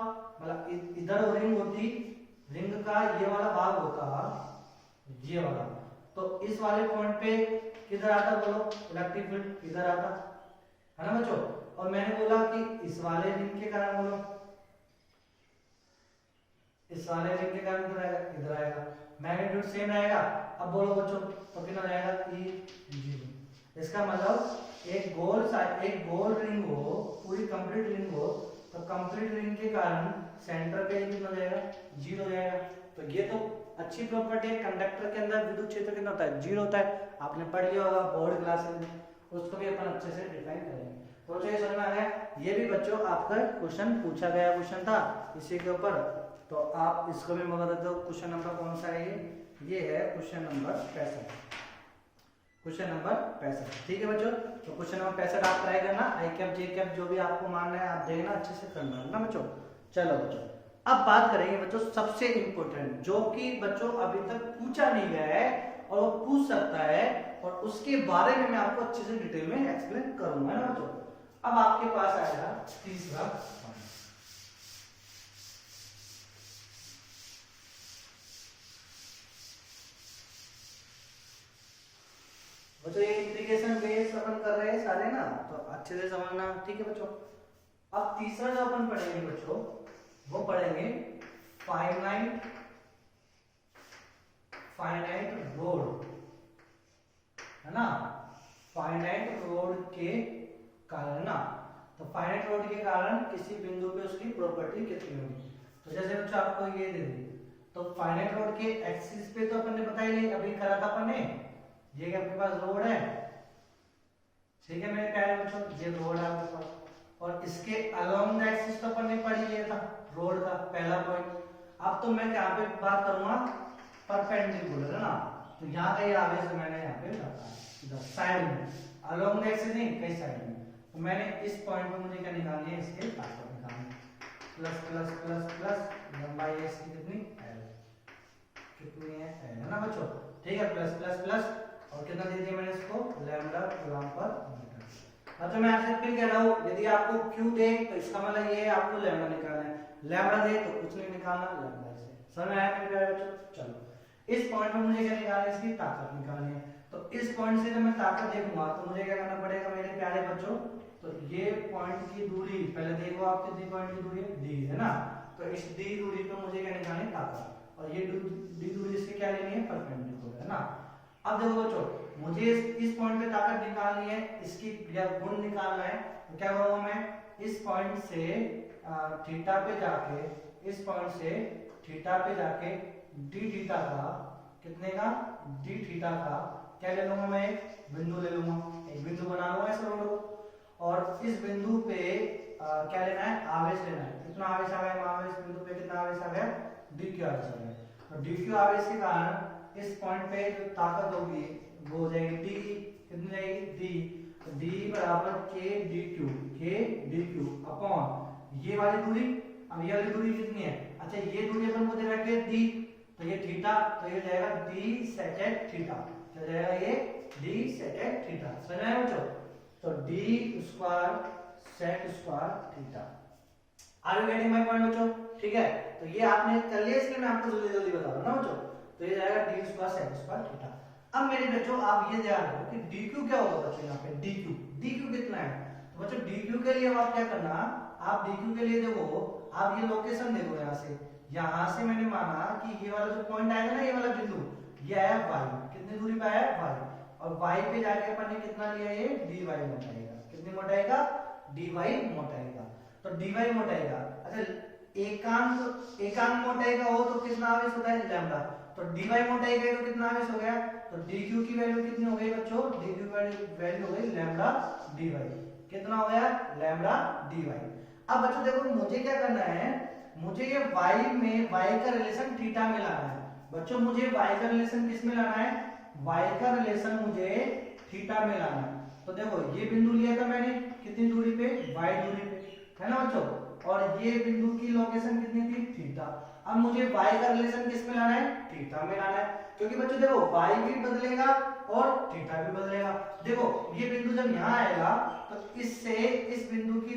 मतलब इधर रिंग होती, रिंग का ये वाला भाग होता ये वाला, तो इस वाले पॉइंट पे किधर आता बोलो इलेक्ट्रिक फील्ड, इधर आता है ना बच्चों। और मैंने बोला कि इस वाले रिंग के कारण बोलो, इस वाले रिंग के कारण इधर आएगा, इधर आएगा, मैग्नीट्यूड सेम रहेगा। अब बोलो बच्चों तो कितना रहेगा E0। इसका मतलब एक गोल रिंग हो, पूरी कंप्लीट रिंग हो, तो कंप्लीट रिंग के कारण सेंटर पे कितना जाएगा 0 जाएगा। तो ये तो अच्छी प्रॉपर्टी है, कंडक्टर के अंदर विद्युत क्षेत्र कितना होता है 0 होता है, आपने पढ़ लिया होगा बोर्ड क्लासेस में, उसको भी अपन अच्छे से डिफाइन करेंगे। तो चलिए समझ में आ गया। ये भी बच्चों आपका क्वेश्चन पूछा गया क्वेश्चन था इसी के ऊपर, तो आप इसको भी बता दो। क्वेश्चन नंबर कौन सा है ये है क्वेश्चन नंबर 65, क्वेश्चन नंबर 65। ठीक है बच्चों, तो क्वेश्चन नंबर 65 आप ट्राई करना, आई कैप जे कैप जो भी आपको मानना है आप देखना, अच्छे से करना है ना बच्चों। चलो बच्चों अब बात करेंगे बच्चों सबसे इंपॉर्टेंट, जो कि बच्चों अभी तक पूछा नहीं गया है और वो पूछ सकता है, और उसके बारे में मैं आपको अच्छे से डिटेल में एक्सप्लेन करूंगा ना बच्चों। अब आपके पास आएगा तीसरा पॉइंट। बच्चों ये इंटीग्रेशन बेस अपन कर रहे हैं सारे ना, तो अच्छे से समझना, ठीक है बच्चों। अब तीसरा जो अपन पढ़ेंगे बच्चों वो पढ़ेंगे फाइनाइट रोड, है ना, फाइनाइट रोड के कारण ना। तो फाइनाइट रोड के कारण किसी बिंदु पे उसकी प्रॉपर्टी कितनी होगी। तो जैसे बच्चों आपको ये दे दी, तो फाइनाइट रोड के एक्सिस पे तो अपन ने पता ही नहीं, अभी करा था अपन ने, ये आपके पास रोड है, ठीक है मेरे प्यारे बच्चों, ये रोड है आपके पास, और इसके अलोंग द एक्सिस तो अपन ने पढ़ ही लिया था रोड का पहला पॉइंट। अब तो मैं यहाँ पे बात करूंगा परपेंडिकुलर, है ना, तो यहाँ का ये आवेश मैंने यहाँ पे रखा है इधर साइड में, अलोंग द एक्सिस नहीं कई साइड में। तो मैंने इस पॉइंट पे मुझे क्या निकालनी है, इसके ताकत निकालनी है, प्लस प्लस प्लस प्लस लंबाई इसकी कितनी L, कितनी है L, है ना बच्चों, ठीक है, प्लस प्लस प्लस, और कितना दे दिया मैंने इसको लैम्डा कूलम पर मीटर। अच्छा मैं आपसे फिर कह रहा हूँ, यदि आपको Q दे तो इसका मतलब ये है आपको लैम्डा निकालना है, लैम्डा दे तो कुछ नहीं निकालना, लैम्डा से। समझ में आया मेरे प्यारे बच्चों? चलो इस पॉइंट पे मुझे क्या निकालना है, इसकी ताकत निकालनी है। तो इस पॉइंट से जब मैं ताकत देखूंगा तो मुझे क्या करना पड़ेगा मेरे प्यारे बच्चों, तो ये पॉइंट की दूरी पहले देखो आप कितनी पॉइंट की दूरी है d, है ना, तो इस d दूरी पे मुझे क्या निकालनी है ताकत, और ये d दूरी इसकी क्या लेनी है परपेंडिकुलर, है ना। अब देखो बच्चों मुझे इस पॉइंट पे ताकत निकालनी है, इसकी गुण निकालना है, तो क्या करूंगा मैं इस पॉइंट से थीटा पे जाके, इस पॉइंट से थीटा पे जाके d थीटा का कितने का d थीटा का क्या ले लूंगा, मैं एक बिंदु ले लूंगा, एक बिंदु बना लूंगा इस रोड को, और इस बिंदु पे क्या लेना है आवेश लेना है, कितना आवेश आ गया वहां इस बिंदु पे, कितना आवेश आ गया dq आवेश आ गया, और dq आवेश के कारण इस पॉइंट पे जो ताकत होगी वो हो जाएगी d, कितनी जाएगी d, d बराबर k dq अपॉन ये वाली दूरी, अब ये वाली दूरी कितनी है, अच्छा ये दूरी अपन को दे रखे d, तो ये थीटा, तो ये जाएगा d सेकेंड थीटा, तो जाएगा ये d सेकेंड थीटा, समझ में आया बच्चों, तो d square sec square theta. Are you getting my point बच्चों? ठीक है, तो ये आपने कर लिया, इसलिए मैं आपको जल्दी जल्दी बता रहा हूं ना बच्चों, तो ये जाएगा d square sec square theta. अब मेरे बच्चों आप ये ध्यान रखो कि dq क्या होगा बच्चों, यहाँ पे dq कितना है, तो बच्चों dq के लिए आप क्या करना, आप dq के लिए देखो, आप ये लोकेशन देखो, यहाँ से मैंने माना कि ये वाला जो पॉइंट आएगा ना, ये वाला बिंदु, ये आया y, कितनी दूरी पे आया y, और y पे जाके अपन ने कितना लिया, ये dy मोटाएगा, कितनी मोटाएगा dy मोटाएगा, तो dy मोटाएगा। अच्छा एकांक मोटाएगा हो तो कितना आवेश होता है लैम्डा, तो dy मोटाएगा तो कितना आवेश हो गया, तो dq की वैल्यू कितनी हो गई बच्चों, dq की वैल्यू हो गई लैम्डा dy, कितना हो गया लैम्डा dy। अब बच्चों देखो मुझे क्या करना है, मुझे ये y में y का रिलेशन थीटा में लाना है बच्चों, मुझे y का रिलेशन किस में लाना है, y का रिलेशन मुझे थीटा में लाना है। तो देखो ये बिंदु लिया था मैंने कितनी दूरी पे, y दूरी पे, है ना बच्चों, और ये बिंदु की लोकेशन कितनी थी थीटा। अब मुझे y का रिलेशन किस में लाना है, थीटा में लाना है, क्योंकि बच्चों देखो y भी बदलेगा और थीटा भी बदलेगा। देखो ये बिंदु जब यहाँ आएगा तो इससे इस बिंदु की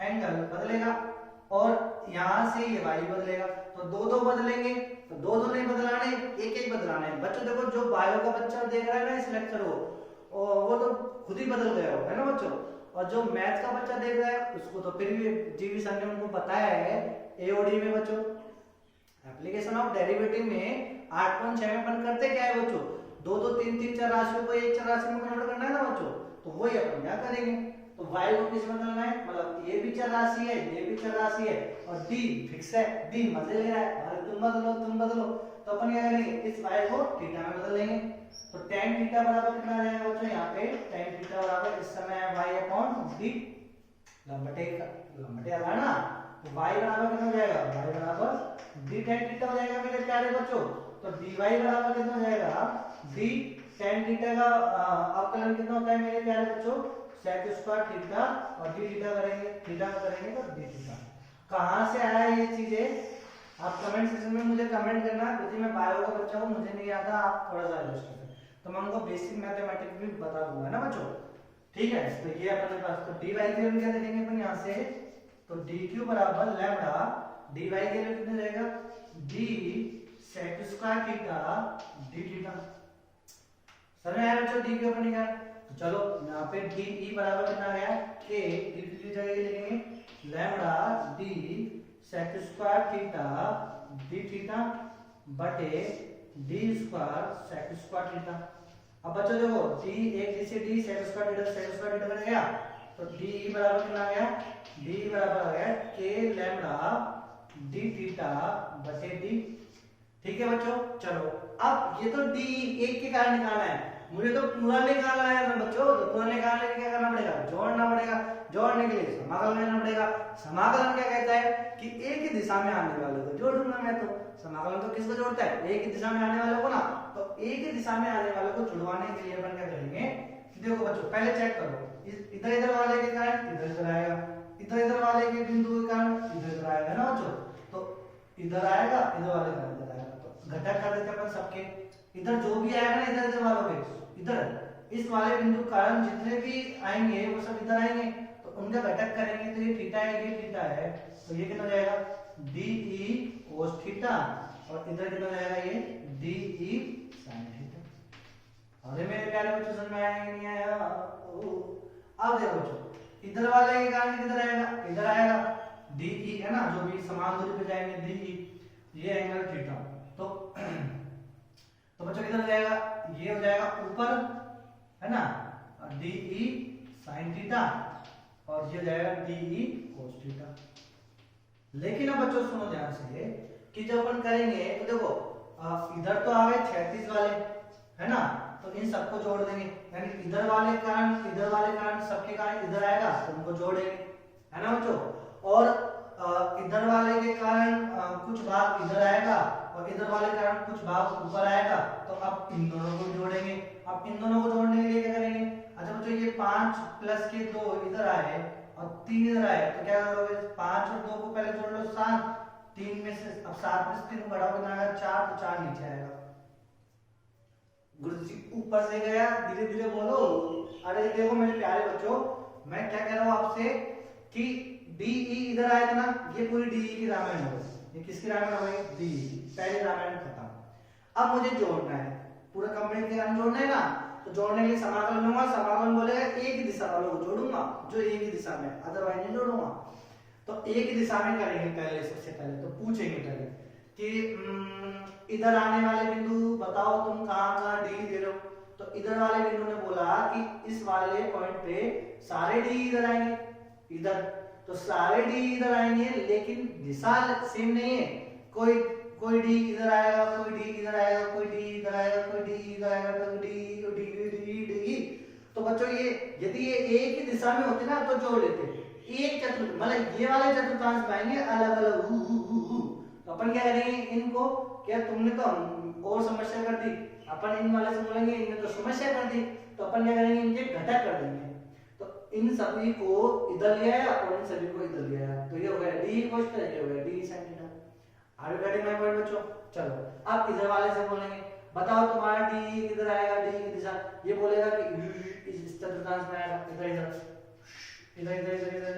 एंगल बदलेगा और यहाँ से ये y बदलेगा, तो दो दो बदलेंगे, तो दो दो नहीं बदलाने, एक एक बदलाना है। बच्चों देखो जो बायो का बच्चा देख रहा है ना इस लेक्चर को, वो तो खुद ही बदल गया हो, है ना बच्चों, और जो मैथ का बच्चा देख रहा है उसको तो फिर भी जीवी सर ने उनको बताया है एओडी में बच्चों, एप्लीकेशन ऑफ डेरिवेटिव में 8.6 में अपन करते क्या है बच्चों, दो दो तीन तीन चार राशियों को एक चार राशि में कन्वर्ट करना है ना बच्चों, तो वही अपन क्या करेंगे, तो y को किस में बदलना है, मतलब ये भी चर राशि है ये भी चर राशि है और d फिक्स है, d मजे ले रहा है, अरे तुम बदलो, तो अपन क्या करेंगे इस y को थीटा में बदल लेंगे, तो tan थीटा बराबर कितना आ जाएगा बच्चों, यहाँ पे tan थीटा बराबर इस समय है y अपॉन d, लंबटे आ रहा है ना, तो y बराबर कितना हो जाएगा, y बराबर d tan थीटा हो जाएगा मेरे प्यारे बच्चों, तो dy बराबर कितना हो जाएगा, d tan थीटा का अवकलन कितना होता है मेरे प्यारे बच्चों, sec स्क्वायर थीटा और d थीटा करेंगे, थीटा में करेंगे तो d थीटा। कहां से आया ये चीजें, आप कमेंट सेक्शन में मुझे कमेंट करना, क्योंकि मैं बायो का बच्चा हूं मुझे नहीं आता, आप थोड़ा सा एडजस्ट करें, तो मैं उनको बेसिक मैथमेटिक्स भी बता दूंगा ना बच्चों, ठीक है। तो ये अपने पास तो dy के लिए क्या देखेंगे अपन यहां से, तो dq बराबर लैम्डा dy के लिए कितना रहेगा, d sec square theta d theta, समझ आया बच्चों, d के ऊपर निकाल, तो चलो यहाँ पे de बराबर कितना आ गया, k d की जगह लिखेंगे lambda d sec square theta d theta बटे d square sec square theta. अब बच्चों देखो d एक से d sec स्क्वायर थीटा बन गया, तो d बराबर कितना आ गया, d बराबर आ गया k लैम्डा d थीटा बटे d, ठीक है बच्चों। चलो अब ये तो d एक के कारण निकालना है, मुझे तो पूरा निकालना है ना बच्चों, तो पूरा निकालने के लिए क्या करना पड़ेगा, जोड़ना पड़ेगा, जोड़ने के लिए समाकलन लेना पड़ेगा। समाकलन क्या कहता है कि एक ही दिशा में आने वाले को जोड़ूंगा मैं, तो समाकलन तो किसको जोड़ता है, एक ही दिशा में आने वाले को ना, तो एक ही दिशा में आने वाले को जुड़वाने के लिए अपन क्या करेंगे कि देखो बच्चों पहले चेक करो, इधर इधर वाले के कारण इधर इधर आएगा, इधर इधर वाले के बिंदु के कारण इधर इधर आएगा ना बच्चों, तो इधर आएगा इधर वाले का इधर आएगा, तो घटक कर देते अपन सबके, इधर जो भी आएगा ना इधर इधर वालों के, इधर इस वाले बिंदु कारण जितने भी आएंगे वो सब इधर आएंगे, तो उनका घटक करेंगे, तो ये थीटा है ये थीटा है, तो ये कितना हो जाएगा de cos थीटा, और इधर कितना हो जाएगा ये de sin थीटा। अरे मेरे प्यारे बच्चों समझ में आया कि नहीं आया, अब देखो बच्चों इधर वाले के कारण किधर आएगा, इधर आएगा de है ना, जो भी समान दूरी पे जाएंगे de, ये एंगल थीटा, तो बच्चों किधर हो जाएगा, ये हो जाएगा ऊपर है ना de sin थीटा, और ये जाएगा de cos थीटा। लेकिन अब बच्चों सुनो ध्यान से कि जब अपन करेंगे तो देखो इधर तो आ गए 36 वाले है ना, तो इन सबको जोड़ देंगे, यानी इधर वाले कारण सबके कारण इधर आएगा तो उनको जोड़ेंगे, है ना बच्चों, और इधर वाले के कारण कुछ भाग इधर आएगा और इधर वाले कारण कुछ भाग ऊपर आएगा, तो अब इन दोनों को जोड़ेंगे। अब इन दोनों को जोड़ने के लिए क्या करेंगे, अच्छा बच्चों ये 5 प्लस के 2 इधर आए और 3 इधर आए, तो क्या करोगे 5 और 2 को पहले जोड़ लो 7, 3 में से अब 7 में से 3 बढ़ाओ कितना आएगा 4, तो 4 नीचे आएगा। गुरुजी ऊपर से गया, धीरे धीरे बोलो। अरे देखो मेरे प्यारे बच्चों, मैं क्या कह रहा हूँ आपसे कि डी इधर आया था ना, ये पूरी डी की रामायण हो गई, ये किसकी रामायण हो गई, डी, पहले रामायण खत्म। अब मुझे जोड़ना है, पूरा कंप्लीट के जोड़ना है ना, तो जोड़ने के लिए समाकलन लूंगा, समाकलन बोलेगा एक ही दिशा वालों को जोड़ूंगा जो एक ही दिशा में, अदरवाइज नहीं जोड़ूंगा। तो एक ही दिशा में करेंगे पहले, सबसे पहले तो पूछेंगे पहले कि इधर आने वाले बिंदु बताओ तुम कहां कहां डी दे रहे हो, तो इधर वाले बिंदु ने बोला कि इस वाले पॉइंट पे सारे डी इधर आएंगे, इधर तो सारे डी इधर आएंगे, लेकिन दिशा सेम नहीं है, कोई डी इधर आएगा, कोई डी इधर आएगा, कोई डी इधर आएगा, कोई डी इधर आएगा, तो डी डी डी डी। तो बच्चों ये यदि ये एक ही दिशा में होते ना तो जोड़ लेते, एक चतुर्थ मतलब ये वाले चतुर्थांश पाएंगे अलग अलग, तो अपन क्या करेंगे इनको, क्या तुमने तो और समस्या कर दी, अपन इन वाले से बोलेंगे इनने तो समस्या कर दी, तो अपन क्या करेंगे इनके घटक कर देंगे, तो इन सभी को इधर ले आया और इन सभी को इधर ले आया, तो ये हो गया डी cos थीटा, ये हो गया d sin theta. Are you getting my point बच्चों? चलो अब इधर वाले से बोलेंगे, बताओ तुम्हारा डी किधर आएगा, डी की दिशा, ये बोलेगा कि इस चतुर्थांश में आएगा, इधर इधर इधर इधर इधर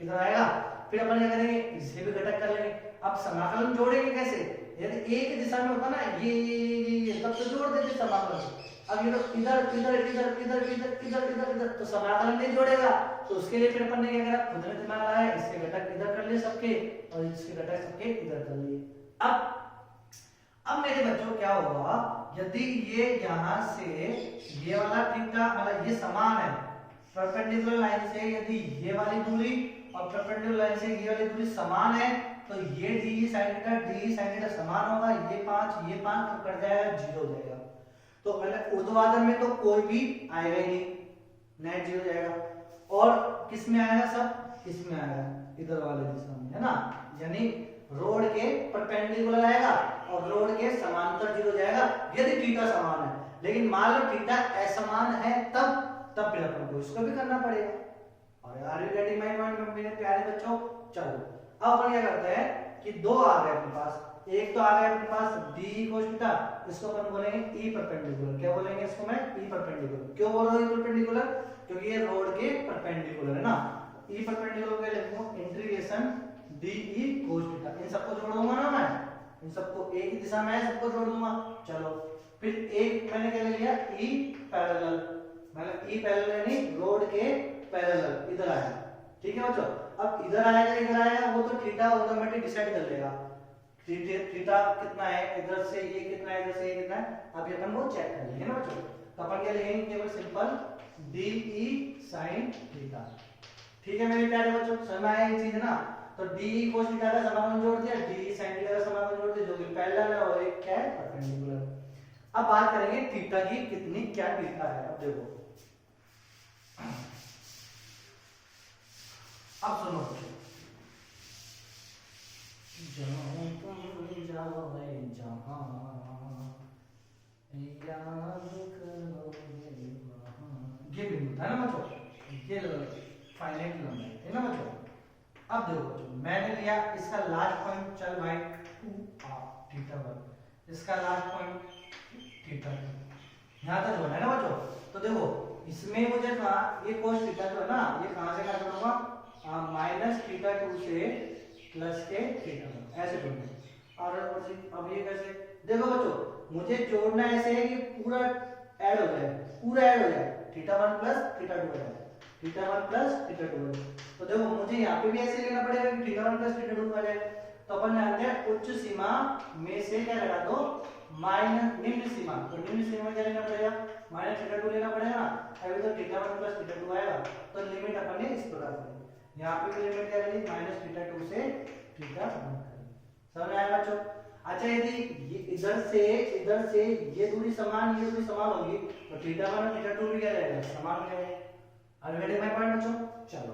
इधर आएगा। फिर अपन क्या करेंगे, इसे भी घटक कर लेंगे। अब समाकलन जोड़ेंगे कैसे, यदि एक दिशा में होता ना ये तब तो जोड़ देते समाकलन। अब ये तो इधर इधर इधर इधर इधर इधर इधर इधर तो समाकलन नहीं जोड़ेगा, तो उसके लिए फिर अपन ने क्या करा, खुद ने दिमाग लगाया, इसके घटक इधर कर लिए सबके और इसके घटक सबके इधर कर लिए। अब मेरे बच्चों क्या होगा, यदि ये यहां से ये वाला थीटा मतलब ये समान है परपेंडिकुलर लाइन से, यदि ये वाली दूरी और परपेंडिकुलर लाइन से ये वाली दूरी समान है तो ये डी sin थीटा समान होगा, ये 5 तो कट जाएगा, 0 हो जाएगा। तो मतलब ऊर्ध्वाधर में तो कोई भी आएगा ही नहीं, नेट 0 जाएगा। और किस में आएगा, सब इसमें आएगा, इधर वाले दिशा में, है ना। यानी रोड के परपेंडिकुलर आएगा और रोड के समांतर 0 जाएगा यदि थीटा समान है। लेकिन मान लो थीटा असमान है तब फिर अपन को इसको भी करना पड़ेगा। और are you getting my point मेरे प्यारे बच्चों? चलो अब अपन क्या करते हैं कि दो आ गए अपने पास, एक तो आ गया अपने पास डी cos थीटा, इसको अपन बोलेंगे ई परपेंडिकुलर। क्या बोलेंगे इसको मैं, ई परपेंडिकुलर। क्यों बोल रहा हूं ई परपेंडिकुलर, क्योंकि ये रोड के परपेंडिकुलर है ना। ई परपेंडिकुलर क्या लिखूंगा, integration d E cos theta, इन सबको जोड़ दूंगा ना मैं, इन सबको एक ही दिशा में है, सबको जोड़ दूंगा। चलो फिर एक मैंने क्या ले लिया, ई पैरेलल, मतलब ई पैरेलल यानी रोड के पैरेलल इधर आया, ठीक है बच्चों। अब इधर आएगा वो तो थीटा ऑटोमेटिक डिसाइड कर लेगा, थीटा कितना है, इधर से ये कितना है, इधर से ये कितना है। अब ये अपन वो चेक कर लेंगे ना बच्चों। तो अपन क्या लिखेंगे, केवल simple D E sin theta, ठीक है मेरे प्यारे बच्चों, समझ में आया ये चीज ना। तो डी ई cos थीटा का समाकलन जोड़ दिया, डी ई sin थीटा का समाकलन जोड़ दिया, जो कि पैरेलल है और एक क्या है, परपेंडिकुलर। अब बात करेंगे थीटा की कितनी क्या थीटा है। अब देखो, अब सुनो जहाँ तुम जाओगे जहाँ याद करोगे वहाँ, ये बिंदु था ना बच्चों, ये फाइनाइट लंबाई है ना बच्चों। अब देखो बच्चों, मैंने लिया इसका लास्ट पॉइंट, चल भाई 2 थीटा 1, इसका लास्ट पॉइंट थीटा 2, यहाँ तक जो है ना बच्चों। तो देखो इसमें मुझे था ये cos थीटा जो है ना, ये कहाँ से कहाँ जोड़ूंगा, माइनस थीटा 2 से प्लस के थीटा 1 ऐसे जोड़ना। और अब ये कैसे, देखो बच्चों मुझे जोड़ना ऐसे है कि पूरा ऐड हो जाए, पूरा ऐड हो जाए, थीटा 1 प्लस थीटा 2 है, थीटा 1 प्लस थीटा 2 है। तो देखो मुझे यहाँ पे भी ऐसे लेना पड़ेगा कि थीटा 1 प्लस थीटा 2 आ जाए। तो अपन जानते हैं उच्च सीमा में से क्या लगा दो, माइनस निम्न सीमा, तो निम्न सीमा में क्या लेना पड़ेगा, माइनस थीटा 2 लेना पड़ेगा ना। अभी तो थीटा 1 प्लस थीटा 2 आएगा, तो लिमिट अपन ने इस प्रकार से, यहाँ पे भी लिमिट क्या करी, माइनस थीटा 2 से थीटा 1 करी। समझ में आया बच्चों? अच्छा यदि ये इधर से ये दूरी समान, ये दूरी समान होगी तो थीटा 1 और थीटा 2 भी क्या रहेगा, समान हो जाएगा। अलरेडी माय पॉइंट बच्चों। चलो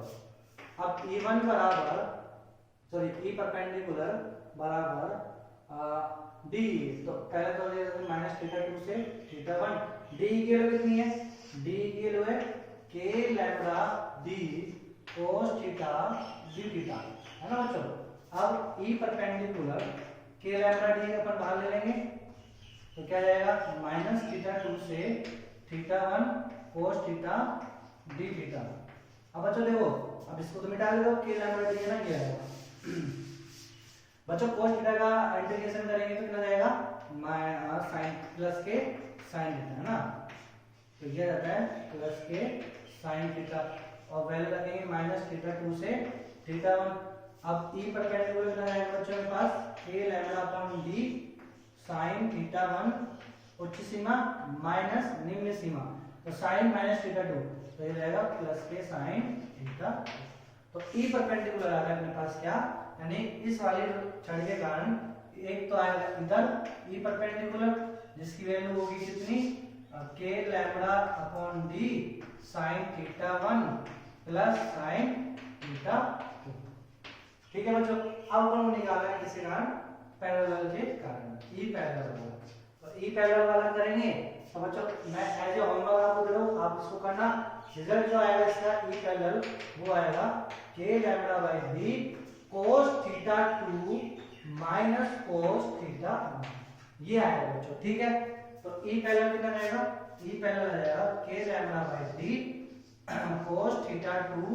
अब E1 बराबर, सॉरी E परपेंडिकुलर बराबर डी, तो पहले तो ये माइनस थीटा 2 से थीटा 1, डी की वैल्यू कितनी है, डी की वैल्यू है k lambda d cos theta d theta, है ना बच्चों। अब E perpendicular k lambda d अपन बाहर ले लेंगे, तो क्या जाएगा, माइनस थीटा 2 से theta 1 cos theta d theta. अब बच्चों देखो, अब इसको तो मिटा दो, k लैम्बडा डी है ना, ये आएगा बच्चों। cos थीटा का इंटीग्रेशन करेंगे तो कितना जाएगा, sin प्लस के sin थीटा, है ना। तो ये रहता है प्लस के sin थीटा और वैल्यू लगेंगे माइनस थीटा 2 से थीटा 1। अब E परपेंडिकुलर कितना रहेगा बच्चों के पास, k lambda upon d sin theta 1 उच्च सीमा माइनस निम्न सीमा, तो sin माइनस थीटा 2, तो ये रहेगा प्लस के sin थीटा। तो E परपेंडिकुलर आ रहा है अपने पास क्या, यानी इस वाले छड़ के कारण एक तो आएगा इधर E परपेंडिकुलर जिसकी वैल्यू होगी कितनी, k lambda upon d sin theta 1 plus sin theta 2, ठीक है बच्चों। अब अपन निकालना है किसके कारण, पैरेलल के कारण, ई पैरेलल वाला। तो ई पैरेलल वाला करेंगे तो बच्चों मैं एज ए होमवर्क आपको दे रहा हूं, आप इसको करना। रिजल्ट जो आएगा इसका ई पैरेलल वो आएगा k lambda by d cos theta 2 minus cos theta, ये आएगा बच्चों, ठीक है। तो ई पैरेलल कितना रहेगा, ई पैरेलल आ जाएगा k lambda by d cos theta 2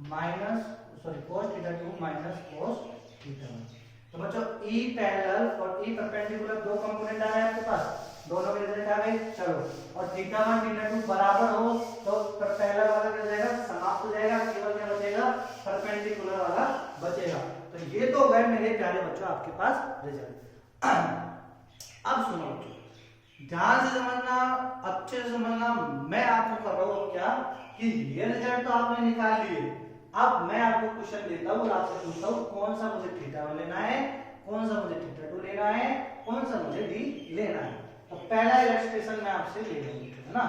minus cos theta 2 minus cos theta 1। तो बच्चों ई पैरेलल और ई परपेंडिकुलर दो कंपोनेंट आ रहे हैं आपके पास, दोनों के रिजल्ट आ गए। चलो, और थीटा 1 थीटा 2 बराबर हो तो पैरेलल वाला क्या हो जाएगा, समाप्त हो जाएगा, केवल क्या बचेगा, परपेंडिकुलर वाला बचेगा। तो ये तो गए मेरे प्यारे बच्चों आपके पास रिजल्ट। अब सुनो बच्चों, ध्यान से समझना, अच्छे से समझना, मैं आपको कर रहा हूं क्या कि ये रिजल्ट तो आपने निकाल लिए। अब मैं आपको क्वेश्चन देता हूं और आपसे पूछता हूं कौन सा मुझे थीटा 1 लेना है, कौन सा मुझे थीटा 2 लेना है, कौन सा मुझे डी लेना है। तो पहला इलस्ट्रेशन मैं आपसे ले रहा हूं, है ना।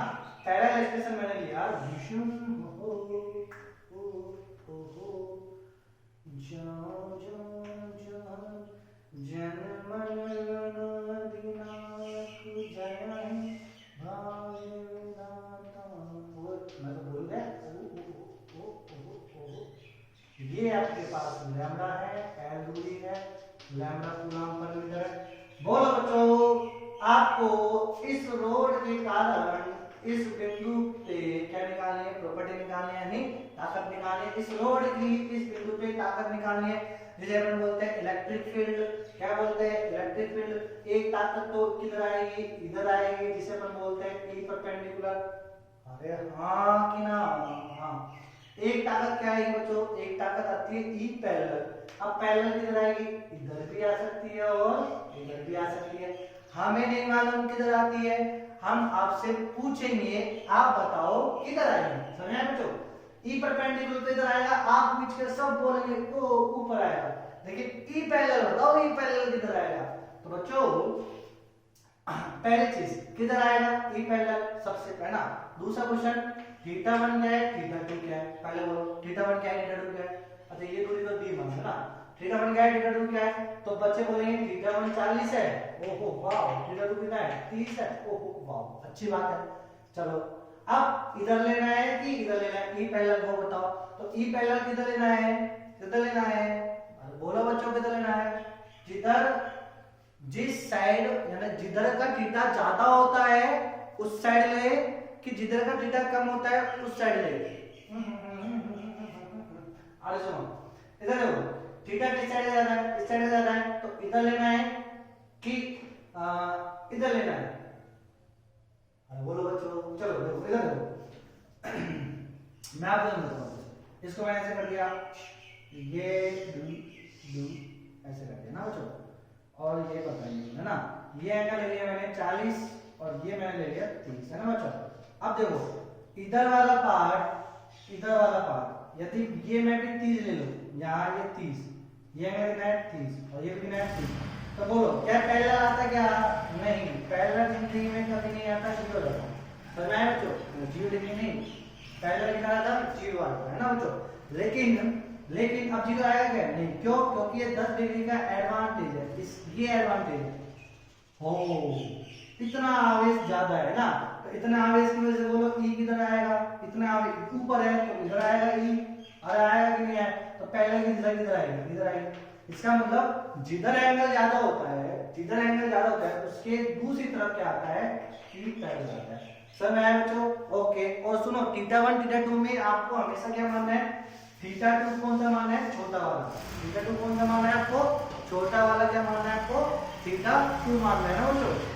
पहला इलस्ट्रेशन मैंने लिया, भीषण हो जाओ जाओ जाओ जनमन दिनाक जय भाग्यदाता, मैं तो भूल गया। ये आपके पास लैम्डा है, एल दूरी है, लैम्डा कूलम पर मीटर है। बोलो बच्चों, आपको इस रोड के कारण इस बिंदु पे क्या निकालनी है, प्रॉपर्टी निकालनी है, यानी ताकत निकालनी है। इस रोड की इस बिंदु पे ताकत निकालनी है, जिसे अपन बोलते हैं इलेक्ट्रिक फील्ड। क्या बोलते हैं, इलेक्ट्रिक फील्ड। एक ताकत तो किधर आएगी, इधर आएगी, जिसे अपन बोलते हैं ई परपेंडिकुलर। अरे हाँ कि ना, हाँ। एक ताकत क्या आएगी बच्चों, एक ताकत आती है ई पैरेलल। अब पैरेलल किधर आएगी, इधर भी आ सकती है और इधर भी आ सकती है। हमें नहीं मालूम किधर आती है, हम आपसे पूछेंगे, आप बताओ किधर आएगी। समझ आया बच्चों, ई परपेंडिकुलर तो इधर आएगा, आप बीच के सब बोलेंगे तो ऊपर आएगा, लेकिन ई पैरेलल बताओ, ई पैरेलल किधर आएगा। तो बच्चों पहली चीज किधर आएगा, ई पैरेलल सबसे पहला। दूसरा क्वेश्चन, थीटा 1 क्या है, थीटा 2 क्या है, पहले बोलो थीटा 1 क्या है, थीटा 2 क्या है। अच्छा ये दूरी तो दी है ना, थीटा 1 क्या है, थीटा 2 क्या है। तो बच्चे बोलेंगे थीटा 1 40 है, ओहो वाह, थीटा 2 कितना है, 30 है, ओहो वाह, अच्छी बात है। चलो अब इधर लेना है कि इधर लेना है, ई पैरेलल वो बताओ। तो ई पैरेलल किधर लेना है, किधर लेना है, बोलो बच्चों किधर लेना है, जिधर जिस साइड यानी जिधर का थीटा ज्यादा होता है उस साइड ले, कि जिधर का थीटा कम होता है उस साइड ले। अरे सुनो, इधर देखो, थीटा किस साइड ज्यादा है, इस साइड ज्यादा है, तो इधर लेना है कि इधर लेना है। अरे बोलो बच्चों, चलो देखो इधर देखो मैं आपको बताता हूँ, इसको मैंने ऐसे कर दिया, ये दू ऐसे कर दिया ना बच्चों, और ये बताइए है ना, ये एंगल ले लिया मैंने 40 और ये मैंने ले लिया 30, है ना बच्चों। अब देखो इधर वाला पार्ट, इधर वाला पार्ट, यदि ये मैं भी 30 ले लूं, यहाँ ये 30, ये मैं कितना है 30 और ये कितना है 30, तो बोलो क्या पैरेलल आता क्या, नहीं, पैरेलल जिंदगी में कभी नहीं आता, जीरो आता। समझ में आया बच्चों, जीरो डिग्री नहीं, पैरेलल कितना आता है, जीरो आता है ना बच्चों। लेकिन अब जीरो आएगा क्या, नहीं, क्यों, क्योंकि ये 10 डिग्री का एडवांटेज है, इस ये एडवांटेज है। हो इतना आवेश ज्यादा है ना, तो इतना आवेश की वजह से बोलो ई किधर आएगा, इतना आवेश ऊपर है तो इधर आएगा ई, और आएगा कि नहीं आएगा, तो पहले की दिशा किधर आएगी, इधर आएगी। इसका मतलब जिधर एंगल ज्यादा होता है, जिधर एंगल ज्यादा होता है उसके दूसरी तरफ क्या आता है, ई पैरेलल आता है। समझ में आया बच्चों, ओके। और सुनो, थीटा 1 थीटा 2 में आपको हमेशा क्या मानना है, थीटा 2 कौन सा मानना है, छोटा वाला। थीटा 2 कौन सा मानना है आपको, छोटा वाला। क्या मानना है आपको, थीटा 2 मानना है ना बच्चों।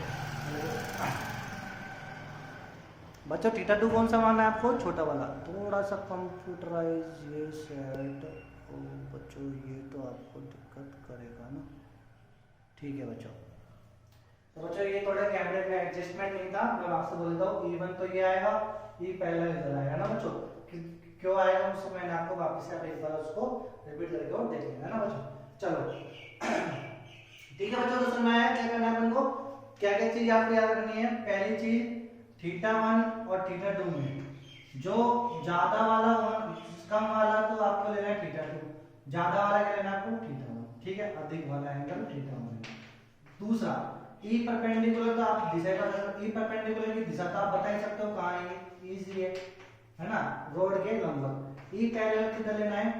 बच्चों थीटा 2 कौन सा मानना है आपको, छोटा वाला। थोड़ा सा कंप्यूटराइज ये सेट, ओ बच्चों ये तो आपको दिक्कत करेगा ना, ठीक है बच्चों। तो बच्चों ये थोड़ा कैमरे में एडजस्टमेंट नहीं था, मैं आपसे बोल देता हूँ, ई1 तो ये आएगा, ई पैरेलल इधर आएगा ना बच्चों। क्यों आएगा उसको मैंने आपको वापस से एक बार उसको रिपीट करके और देख लेना ना बच्चों। चलो ठीक है बच्चों, तो समझ में आया क्या करना है अपन को, क्या क्या चीज आपको याद रखनी है। पहली चीज, थीटा 1 और थीटा 2 में जो ज्यादा वाला कम वाला तो आपको लेना है थीटा 2, ज्यादा वाला क्या लेना है आपको, थीटा 1, ठीक है, अधिक वाला एंगल थीटा 1। दूसरा, ई परपेंडिकुलर तो आप दिशा का, ई परपेंडिकुलर की दिशा तो आप बता ही सकते हो कहां है, इजी है ना, रोड के लंबवत। ई पैरेलल किधर लेना है,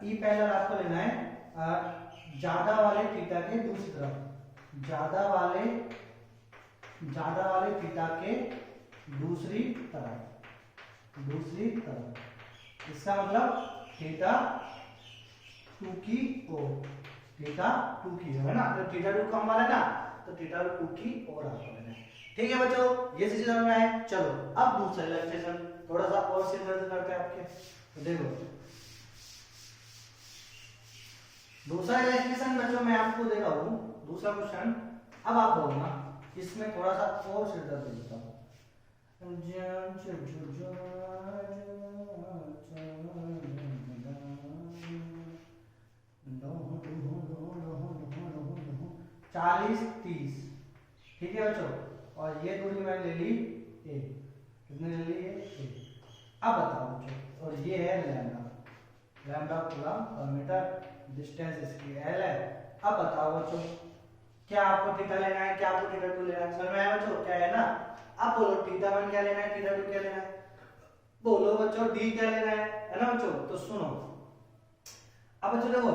ई पैरेलल आपको लेना है ज्यादा वाले थीटा के दूसरी तरफ, ज्यादा वाले थीटा के दूसरी तरफ, इसका मतलब थीटा 2 की ओर, थीटा 2 की ओर है ना, तो थीटा 2 कम वाला है ना, तो थीटा 2 की ओर आपको लेना है। ठीक है बच्चों, ये चीज समझ में आए। चलो अब दूसरा इलस्ट्रेशन थोड़ा सा और सिर दर्द करते हैं आपके, तो देखो दूसरा इलस्ट्रेशन बच्चों मैं आपको दे रहा हूं, दूसरा क्वेश्चन। अब आप बोलना इसमें थोड़ा सा और सिर दर्द देता हूं। चालीस 30, ठीक है बच्चों, और ये दूरी मैंने ले ली ए, कितने ले ली ए। अब बताओ बच्चों, और ये है lambda coulomb per metre, distance इसकी एल है। अब बताओ बच्चों, क्या आपको थीटा लेना है, क्या आपको थीटा 2 लेना है? समझ में आया बच्चों क्या है ना? अब बोलो थीटा 1 क्या लेना है, थीटा 2 क्या लेना है? बोलो बच्चों डी क्या लेना है ना बच्चों? तो सुनो, अब बच्चों देखो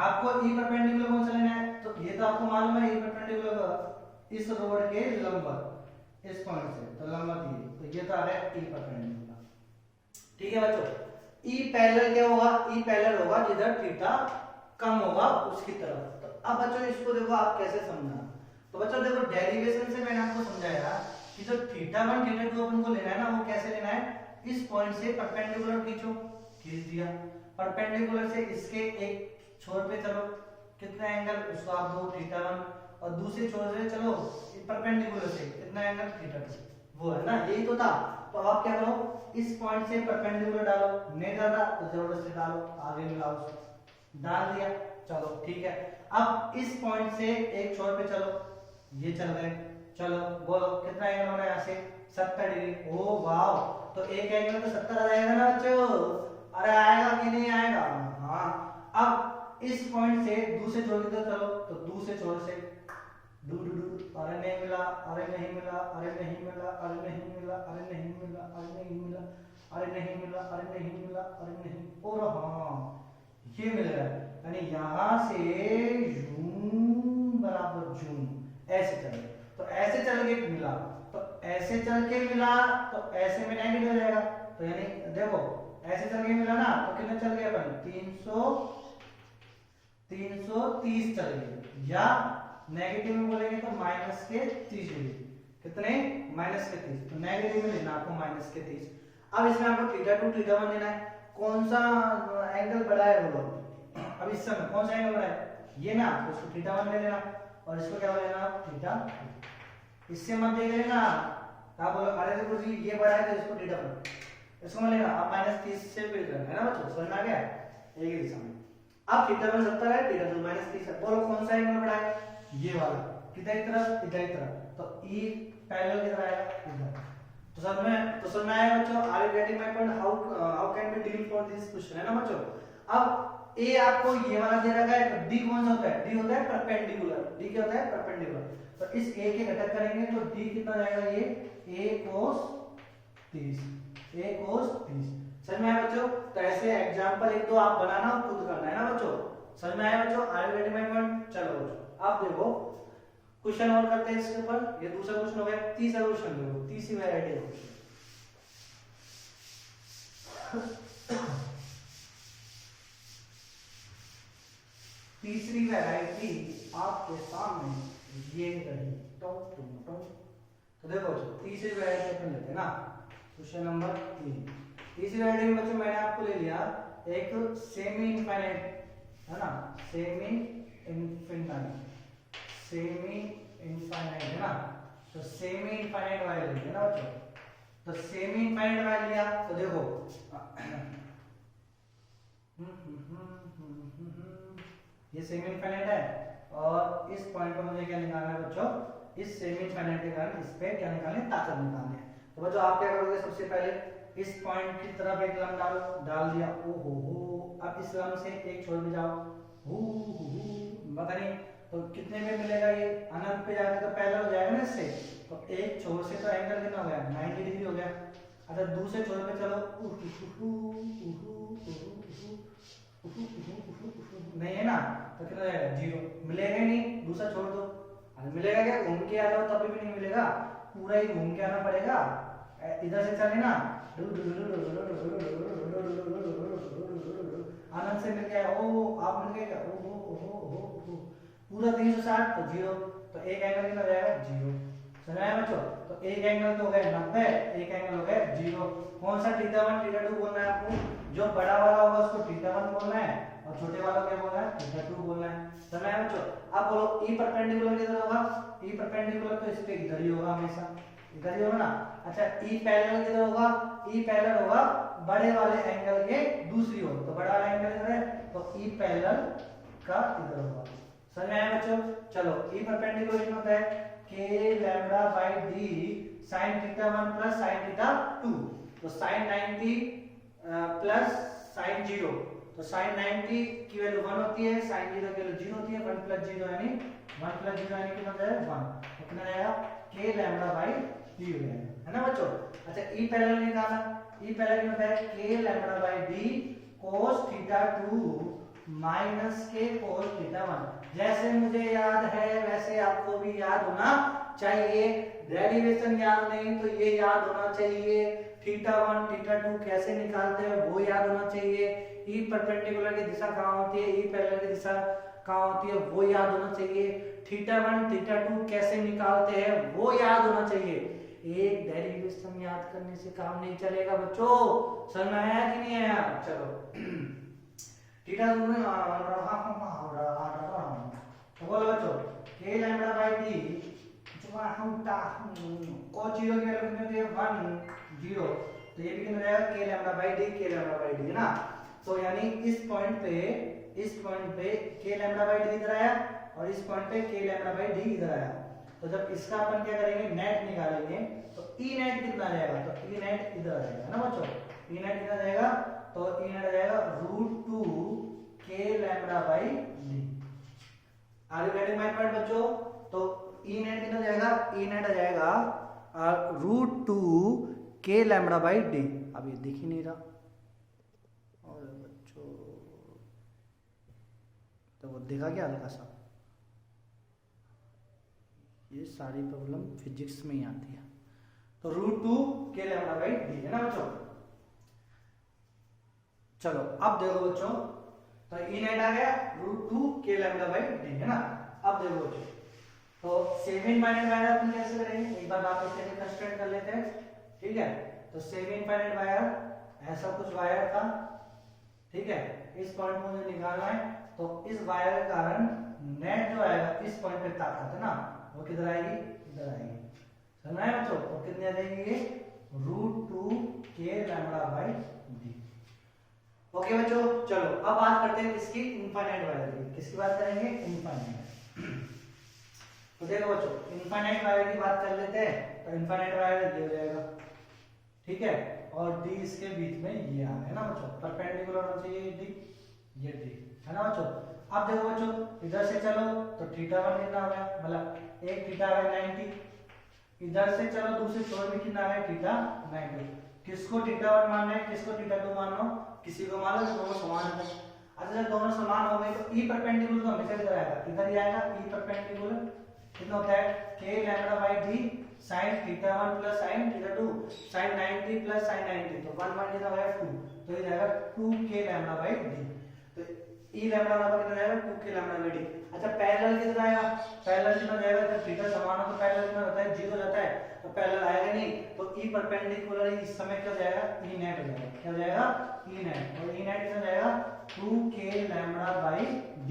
आपको ई परपेंडिकुलर कौन सा लेना है, तो ये तो आपको मालूम है, ई परपेंडिकुलर इस रोड के लंबवत, इस पॉइंट से तो लंबवत ये, तो ये तो आ रहा है ई परपेंडिकुलर। ठीक है बच्चों, ई पैरेलल क्या होगा? ई पैरेलल होगा जिधर थीटा कम होगा उसकी तरफ। तो अब बच्चों इसको देखो आप कैसे समझना। तो बच्चों देखो डेरिवेशन से मैंने आपको समझाया कि जो थीटा 1 थीटा 2 अपन को लेना है ना, वो कैसे लेना है? इस पॉइंट से परपेंडिकुलर खींचो, खींच दिया, परपेंडिकुलर से इसके एक छोर पे चलो, कितना एंगल उसको आप दो थीटा 1, और दूसरे छोर से चलो परपेंडिकुलर से कितना एंगल थीटा 2, वो है ना, यही तो था। तो आप क्या करो, इस पॉइंट से परपेंडिकुलर डालो, नहीं डाल रहा तो जबरदस्ती डालो, आगे मिलाओ, डाल दिया, चलो ठीक है। अब इस पॉइंट से एक छोर पे चलो, ये चल गए, चलो बोलो कितना एंगल होना है यहाँ से? 70 डिग्री। ओ वाओ, तो एक एंगल तो 70 आ जाएगा ना बच्चों? अरे आएगा कि नहीं आएगा? हाँ। अब इस पॉइंट से दूसरे छोर की तरफ चलो, तो दूसरे छोर से डू डू डू, अरे नहीं मिला, अरे नहीं मिला, अरे नहीं मिला, अरे नहीं मिला, अरे नहीं मिला, अरे नहीं मिला, अरे नहीं मिला, अरे नहीं मिला, अरे नहीं, और हाँ ये मिल रहा है, यानी यहाँ से जून बराबर जून ऐसे चले, तो ऐसे चल के मिला, तो ऐसे चल के मिला, तो ऐसे में नेगेटिव हो जाएगा, तो यानी देखो ऐसे चल के मिला ना, तो कितने चल गए अपन? 330 चल गए, या नेगेटिव में बोलेंगे तो -30 डिग्री, कितने? -30, तो नेगेटिव में लेना आपको -30। अब इसमें आपको थीटा 2 थीटा 1 लेना है, कौन सा एंगल बड़ा है बोलो? अब इस समय कौन सा एंगल बड़ा है? ये ना, तो इसको थीटा 1 ले लेना, और इसको क्या लेना? थीटा 2। इससे मत देख लेना, आप बोलो अरे देखो जी ये बड़ा है तो इसको थीटा 1, इसको मत लेना, अब -30 से फिर करना है ना बच्चों, समझ में आ गया? एक ही दिशा में। अब थीटा 1 70 है, थीटा 2 -30 है, बोलो कौन सा एंगल बड़ा है? ये वाला, किधर की तरफ? इधर की तरफ, तो ई पैरेलल किधर आएगा? इधर। तो समझ में आया बच्चों? Are you getting my point? How can we deal for this question, है ना बच्चों? अब ए आपको ये वाला दे रखा है, तो डी कौन सा होता है? डी होता है परपेंडिकुलर, डी क्या होता है? परपेंडिकुलर, तो इस ए के घटक करेंगे तो डी कितना जाएगा? ये a cos 30, a cos 30। समझ में आया बच्चों? तो ऐसे एग्जांपल एक दो आप बनाना और खुद करना है ना बच्चों? समझ में आया बच्चों? Are you getting my point? चलो बच्चों आप देखो क्वेश्चन और करते हैं इसके ऊपर। ये दूसरा क्वेश्चन हो गया, तीसरा क्वेश्चन देखो, तीसरी वैरायटी है। तीसरी वैरायटी आपके सामने ये रही, तो देखो तीसरी वैरायटी अपन लेते हैं ना, क्वेश्चन नंबर 3। तीसरी वैरायटी में बच्चों मैंने आपको ले लिया एक सेमी इनफाइनाइट, है ना, सेमी इनफाइनाइट है ना, तो सेमी इनफाइनाइट वाले लेते हैं ना बच्चों। तो सेमी इनफाइनाइट वाले लिया, तो देखो ये सेमी इनफाइनाइट है, और इस पॉइंट पर मुझे क्या निकालना है बच्चों? इस सेमी इनफाइनाइट के कारण इस पे क्या निकालना है? ताकत निकालनी है। तो बच्चों आप क्या करोगे? सबसे पहले इस पॉइंट की तरफ एक लंब डाल दिया, ओ हो, अब इस लंब से एक छोड़ भी जाओ, पता नहीं तो कितने में मिलेगा? ये अनंत पे जाएगा तो पैरेलल हो जाएगा ना इससे, तो एक छोर से तो एंगल कितना हो गया? 90 डिग्री हो गया। अच्छा दूसरे छोर पे चलो, नहीं है ना, तो कितना रहेगा 0, मिलेगा ही नहीं, दूसरा छोड़ दो। अरे मिलेगा क्या, घूम के आ जाओ तभी भी नहीं मिलेगा, पूरा ही घूम के आना पड़ेगा। इधर से चले ना, आनंद से मिल गया, ओ आप मिल गए क्या, ओ पूरा 360 तो 0, तो एक एंगल कितना जाएगा 0। समझ आया बच्चों, तो एक एंगल तो हो गया 90, एक एंगल हो गया 0। कौन सा θ1 θ2 बोलना है आपको, जो बड़ा वाला होगा उसको θ1 बोलना है और छोटे वाला क्या बोलना है θ2 बोलना है। समझ आया बच्चों। अब बोलो E परपेंडिकुलर किधर होगा, E परपेंडिकुलर तो इस पे इधर ही होगा, हमेशा इधर ही होगा ना। अच्छा E पैरेलल किधर होगा, E पैरेलल होगा बड़े वाले एंगल के दूसरी ओर, तो बड़ा वाला एंगल इधर है तो E पैरेलल का इधर होगा। समझ में आया बच्चों। चलो E परपेंडिकुलर होता है k lambda by d sin θ1 plus sin θ2, तो sin 90 प्लस sin 0, तो sin 90 की वैल्यू 1 होती है, sin 0 की वैल्यू 0 होती है, 1 प्लस 0 यानी 1 प्लस 0 यानी कितना जाएगा 1, तो कितना जाएगा k लैम्बडा बाय d हो जाएगा, है ना बच्चों। अच्छा E पैरेलल निकाला, E पैरेलल होता है k lambda by d cos θ2 minus के cos θ1। जैसे मुझे याद है वैसे आपको भी याद होना चाहिए, डेरिवेशन याद नहीं तो ये याद होना चाहिए, θ1 θ2 कैसे निकालते हैं वो याद होना चाहिए, E परपेंडिकुलर की दिशा कहाँ होती है, E पैरेलल की दिशा कहाँ होती है वो याद होना चाहिए, θ1 θ2 कैसे निकालते हैं वो याद होना चाहिए। एक डेरिवेशन याद करने से काम नहीं चलेगा बच्चों, समझ में आया कि नहीं आया। चलो थीटा में तो बोलो बच्चों k lambda by d cos 0 की वैल्यू कितनी होती है 1 0, तो ये भी कितना रहेगा k लैम्बडा बाय d है ना। तो यानी इस पॉइंट पे k लैम्बडा बाय d इधर आया और इस पॉइंट पे k लैम्बडा बाय d इधर आया, तो जब इसका अपन क्या करेंगे नेट निकालेंगे तो E नेट कितना आ जाएगा, तो E नेट इधर आ जाएगा ना बच्चों, E नेट कितना जाएगा, तो E नेट आ जाएगा √2 k lambda by d। Are you getting my point बच्चों। तो E नेट कितना जाएगा, E नेट आ जाएगा √2 k लैम्बडा बाय d। अब ये दिख ही नहीं रहा और बच्चों तो वो दिखा क्या हल्का सा, ये सारी प्रॉब्लम फिजिक्स में ही आती है। तो √2 k लैम्बडा बाय d है ना बच्चों। चलो अब देखो बच्चों, तो E नेट आ गया √2 k लैम्बडा बाय d है ना। अब देखो बच्चों, तो सेमी इनफाइनाइट वायर अपन कैसे करेंगे, एक बार आप इसे कंस्ट्रक्ट कर लेते हैं, ठीक है। तो सेमी इनफाइनाइट वायर ऐसा कुछ वायर था, ठीक है, इस पॉइंट को मुझे निकालना है, तो इस वायर के कारण नेट जो आएगा इस पॉइंट पे ताकत है ना वो किधर आएगी, इधर आएगी। समझ आया बच्चों, तो कितनी आ जाएगी ये √2 k lambda by d। Okay बच्चों, चलो अब बात करते हैं किसकी, इनफाइनाइट वायर की। किसकी बात करेंगे, इनफाइनाइट। तो देखो बच्चों इनफाइनाइट वायर की बात कर लेते हैं, तो इनफाइनाइट वायर ये हो जाएगा, ठीक है, और d इसके बीच में ये आ है ना बच्चों, परपेंडिकुलर होना चाहिए d, ये d है ना बच्चों। अब देखो बच्चों इधर से चलो तो θ1 कितना हो गया, मतलब एक θ है 90, इधर से चलो दूसरे छोर में कितना है θ 90, किसको θ1 मानना है किसको θ2 मानना हो, किसी को मान लो दोनों समान है। अच्छा जब दोनों समान हो गए तो E परपेंडिकुलर तो हमेशा इधर आएगा, इधर ही आएगा E परपेंडिकुलर कितना होता है k lambda by d sin θ1 plus sin θ2 sin 90 plus sin 90, तो 1 1 कितना हो जाएगा 2, तो ये जाएगा 2k लैम्बडा बाय d। तो E लैम्बडा बराबर कितना जाएगा 2k लैम्बडा बाय d। अच्छा पैरेलल कितना आएगा, पैरेलल कितना जाएगा, जब थीटा समान हो तो पैरेलल कितना होता है 0 जाता है, तो पैरेलल आएगा नहीं, तो E परपेंडिकुलर इस समय क्या जाएगा E नेट हो जाएगा, क्या जाएगा E नेट, और E नेट कितना जाएगा 2k lambda by d,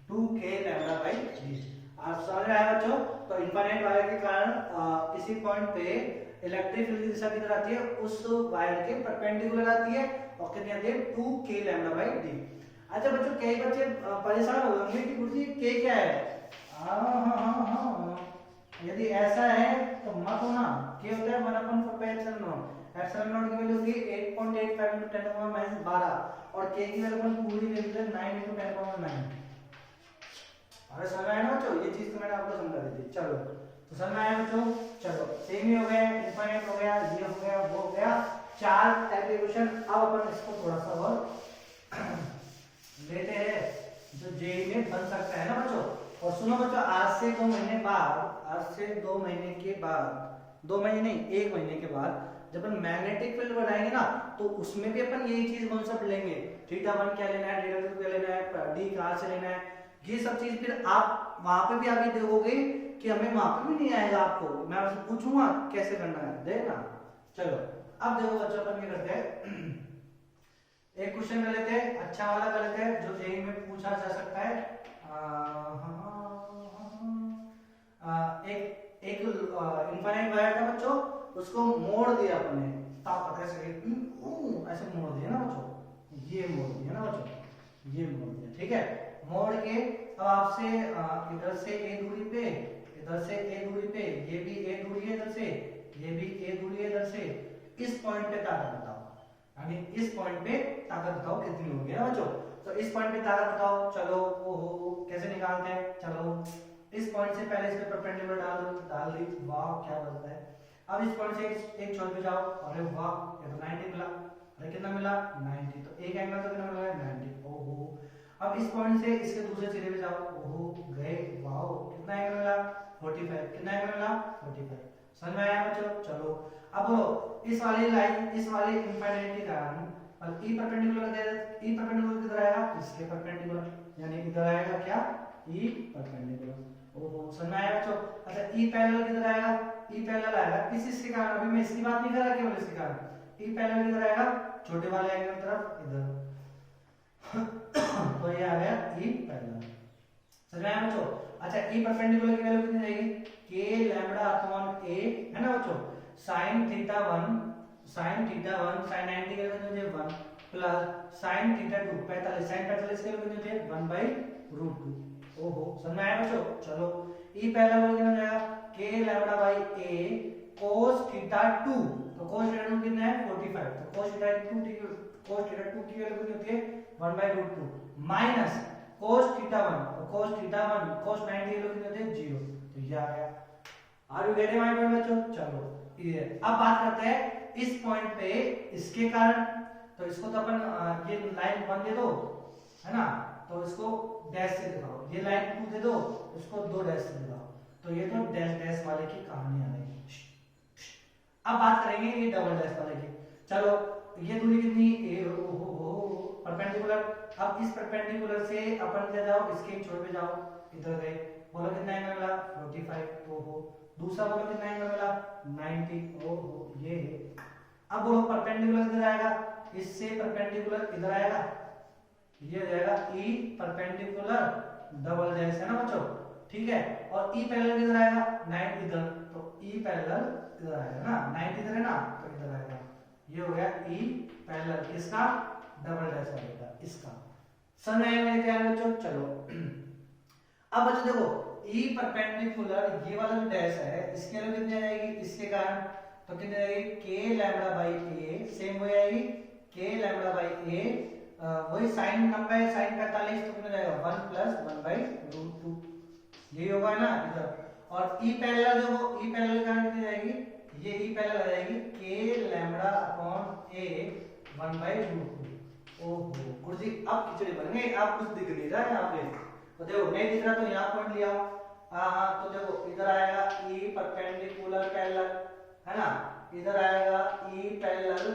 2k lambda by d। आप समझ में आया बच्चों। तो इनफाइनाइट वायर के कारण किसी पॉइंट पे इलेक्ट्रिक फील्ड की दिशा किधर आती है, उस वायर के परपेंडिकुलर आती है, और कितनी आती है 2k लैम्बडा बाय d। अच्छा बच्चों कई बच्चे परेशान हो होंगे कि गुरुजी k क्या है, यदि ऐसा है तो मत होना, k होता है 1/4 एप्सिलॉन नॉट की वैल्यू होगी 8.85 × 10⁻12 और k की वैल्यू पूरी ले लीजिए 9 × 10⁻9। अरे समझ आया ना बच्चों, ये चीज तो मैंने आपको समझा दी थी। चलो तो समझ में आया बच्चों। चलो सेमी हो गया, इनफाइनाइट हो गया, ये हो गया, वो हो गया, 4 डेरिवेशन। अब अपन इसको थोड़ा सा और लेते हैं जो जेई में बन सकता है ना बच्चों। और सुनो बच्चों, आज से 2 महीने बाद, आज से 2 महीने के बाद, 2 महीने नहीं 1 महीने के बाद जब अपन मैग्नेटिक फील्ड बढ़ाएंगे ना, तो उसमें भी अपन यही चीज कॉन्सेप्ट लेंगे। थीटा 1 क्या लेना है, थीटा 2 क्या लेना है, डी कहां से लेना है, ये सब चीज फिर आप वहां पे भी आगे देखोगे कि हमें वहां पे भी नहीं आएगा आपको, मैं आपसे पूछूंगा कैसे करना है, देखना। चलो अब देखो बच्चों, अपन क्या करते हैं, एक क्वेश्चन कर लेते हैं, अच्छा वाला कर लेते हैं जो जेईई में पूछा जा सकता है। एक इनफाइनाइट वायर था बच्चों, उसको मोड़ दिया अपने, ताकत ऐसे ऐसे मोड़ दिया ना बच्चों, ये मोड़ दिया ना बच्चों, ये मोड़ दिया, ठीक है। मोड़ के अब आपसे इधर से ए दूरी पे, इधर से ए दूरी पे, ये भी ए दूरी है इधर से, ये भी ए दूरी है इधर से, इस पॉइंट पे ताकत बताओ, यानी इस पॉइंट पे ताकत बताओ कितनी होगी ना बच्चों। तो इस पॉइंट पे ताकत बताओ, चलो ओहो कैसे निकालते हैं, चलो इस पॉइंट से पहले इस पे परपेंडिकुलर डाल दी, वाह क्या बनता है। अब इस पॉइंट से एक छोर पे जाओ, अरे वाह ये तो 90 मिला, अरे कितना मिला 90, तो एक एंगल तो कितना मिला 90, ओहो। अब इस पॉइंट से इसके दूसरे सिरे पे जाओ, ओहो गए, वाह कितना एंगल मिला 45, कितना एंगल मिला 45, समझ में आया बच्चों। चलो अब बोलो इस वाली लाइन, इस वाली इंफिनिटी का और ई परपेंडिकुलर दे, ई परपेंडिकुलर किधर आएगा, इसके परपेंडिकुलर, यानी इधर आएगा क्या ई परपेंडिकुलर, ओहो समझ में आया बच्चों। अच्छा ई पैरेलल किधर आएगा, ई पैरेलल आएगा इसके कारण, अभी मैं इसकी बात नहीं कर रहा, केवल इसके कारण, ई पैरेलल किधर आएगा छोटे वाले एंगल की तरफ इधर तो ये आ गया ई पैरेलल, समझ में आया बच्चों। अच्छा ई परपेंडिकुलर की वैल्यू कितनी रहेगी, के लैम्बडा अपॉन ए है ना बच्चों, sin थीटा 1 sin 90 के लिए 1 प्लस sin थीटा 2 45, sin 45 के लिए कितने 1/√2, ओहो समझ में आया बच्चों। चलो ई पैरेलल कितना जाएगा, k lambda by a cos theta 2, तो cos थीटा 2 कितना है 45, तो cos थीटा 2 की वैल्यू कितनी होती है 1/√2 माइनस cos थीटा 1, तो cos थीटा 1 cos 90 की वैल्यू कितनी होती है 0, तो ये आ गया। Are you getting my point बच्चों। चलो ये अब बात करते हैं इस पॉइंट पे इसके कारण, तो इसको तो अपन ये लाइन 1 दे दो है ना, तो इसको डैश से दिखाओ, ये लाइन 2 दे दो, इसको 2 डैश से दिखाओ, तो ये तो डैश डैश वाले की कहानी आ रही। अब बात करेंगे ये डबल डैश वाले की। चलो ये दूरी कितनी ए हो परपेंडिकुलर, अब इस परपेंडिकुलर से अपन क्या जाओ, इसके छोर पे जाओ, इधर गए, बोलो कितना एंगल मिला 45, ओहो दूसरा बोलो कितना एंगल मिला 90, ओहो ये है। अब बोलो परपेंडिकुलर किधर आएगा, इससे परपेंडिकुलर इधर आएगा, ये जाएगा ई परपेंडिकुलर डबल डैश है ना बच्चों, ठीक है। और ई पैरेलल किधर आएगा 90 इधर, तो ई पैरेलल इधर आएगा ना, 90 इधर है ना, तो इधर आएगा, ये हो गया ई पैरेलल किसका डबल डैश वाले का, इसका समझ में आया क्या बच्चों। चलो अब बच्चों देखो ई परपेंडिकुलर ये वाला जो डैश है इसके वैल्यू कितनी आ जाएगी, इसके कारण तो कितनी आ जाएगी के लैम्बडा बाई ए, सेम हो जाएगी के लैम्बडा बाई ए, वही साइन नंबर है साइन 45, तो कितना जाएगा 1 प्लस 1/√2, यही होगा ना इधर। और ई पैरेलल देखो, ई पैरेलल का कितनी जाएगी, ये ई पैरेलल आ जाएगी के लैम्बडा अपॉन ए 1/√2, ओहो गुरुजी अब खिचड़ी बन गई, आप कुछ दिख नहीं रहा है यहाँ पे, तो देखो नहीं दिख रहा तो यहाँ पॉइंट लिया, हाँ तो देखो इधर आएगा ई परपेंडिकुलर पैरेलल है ना, इधर आएगा ई पैरेलल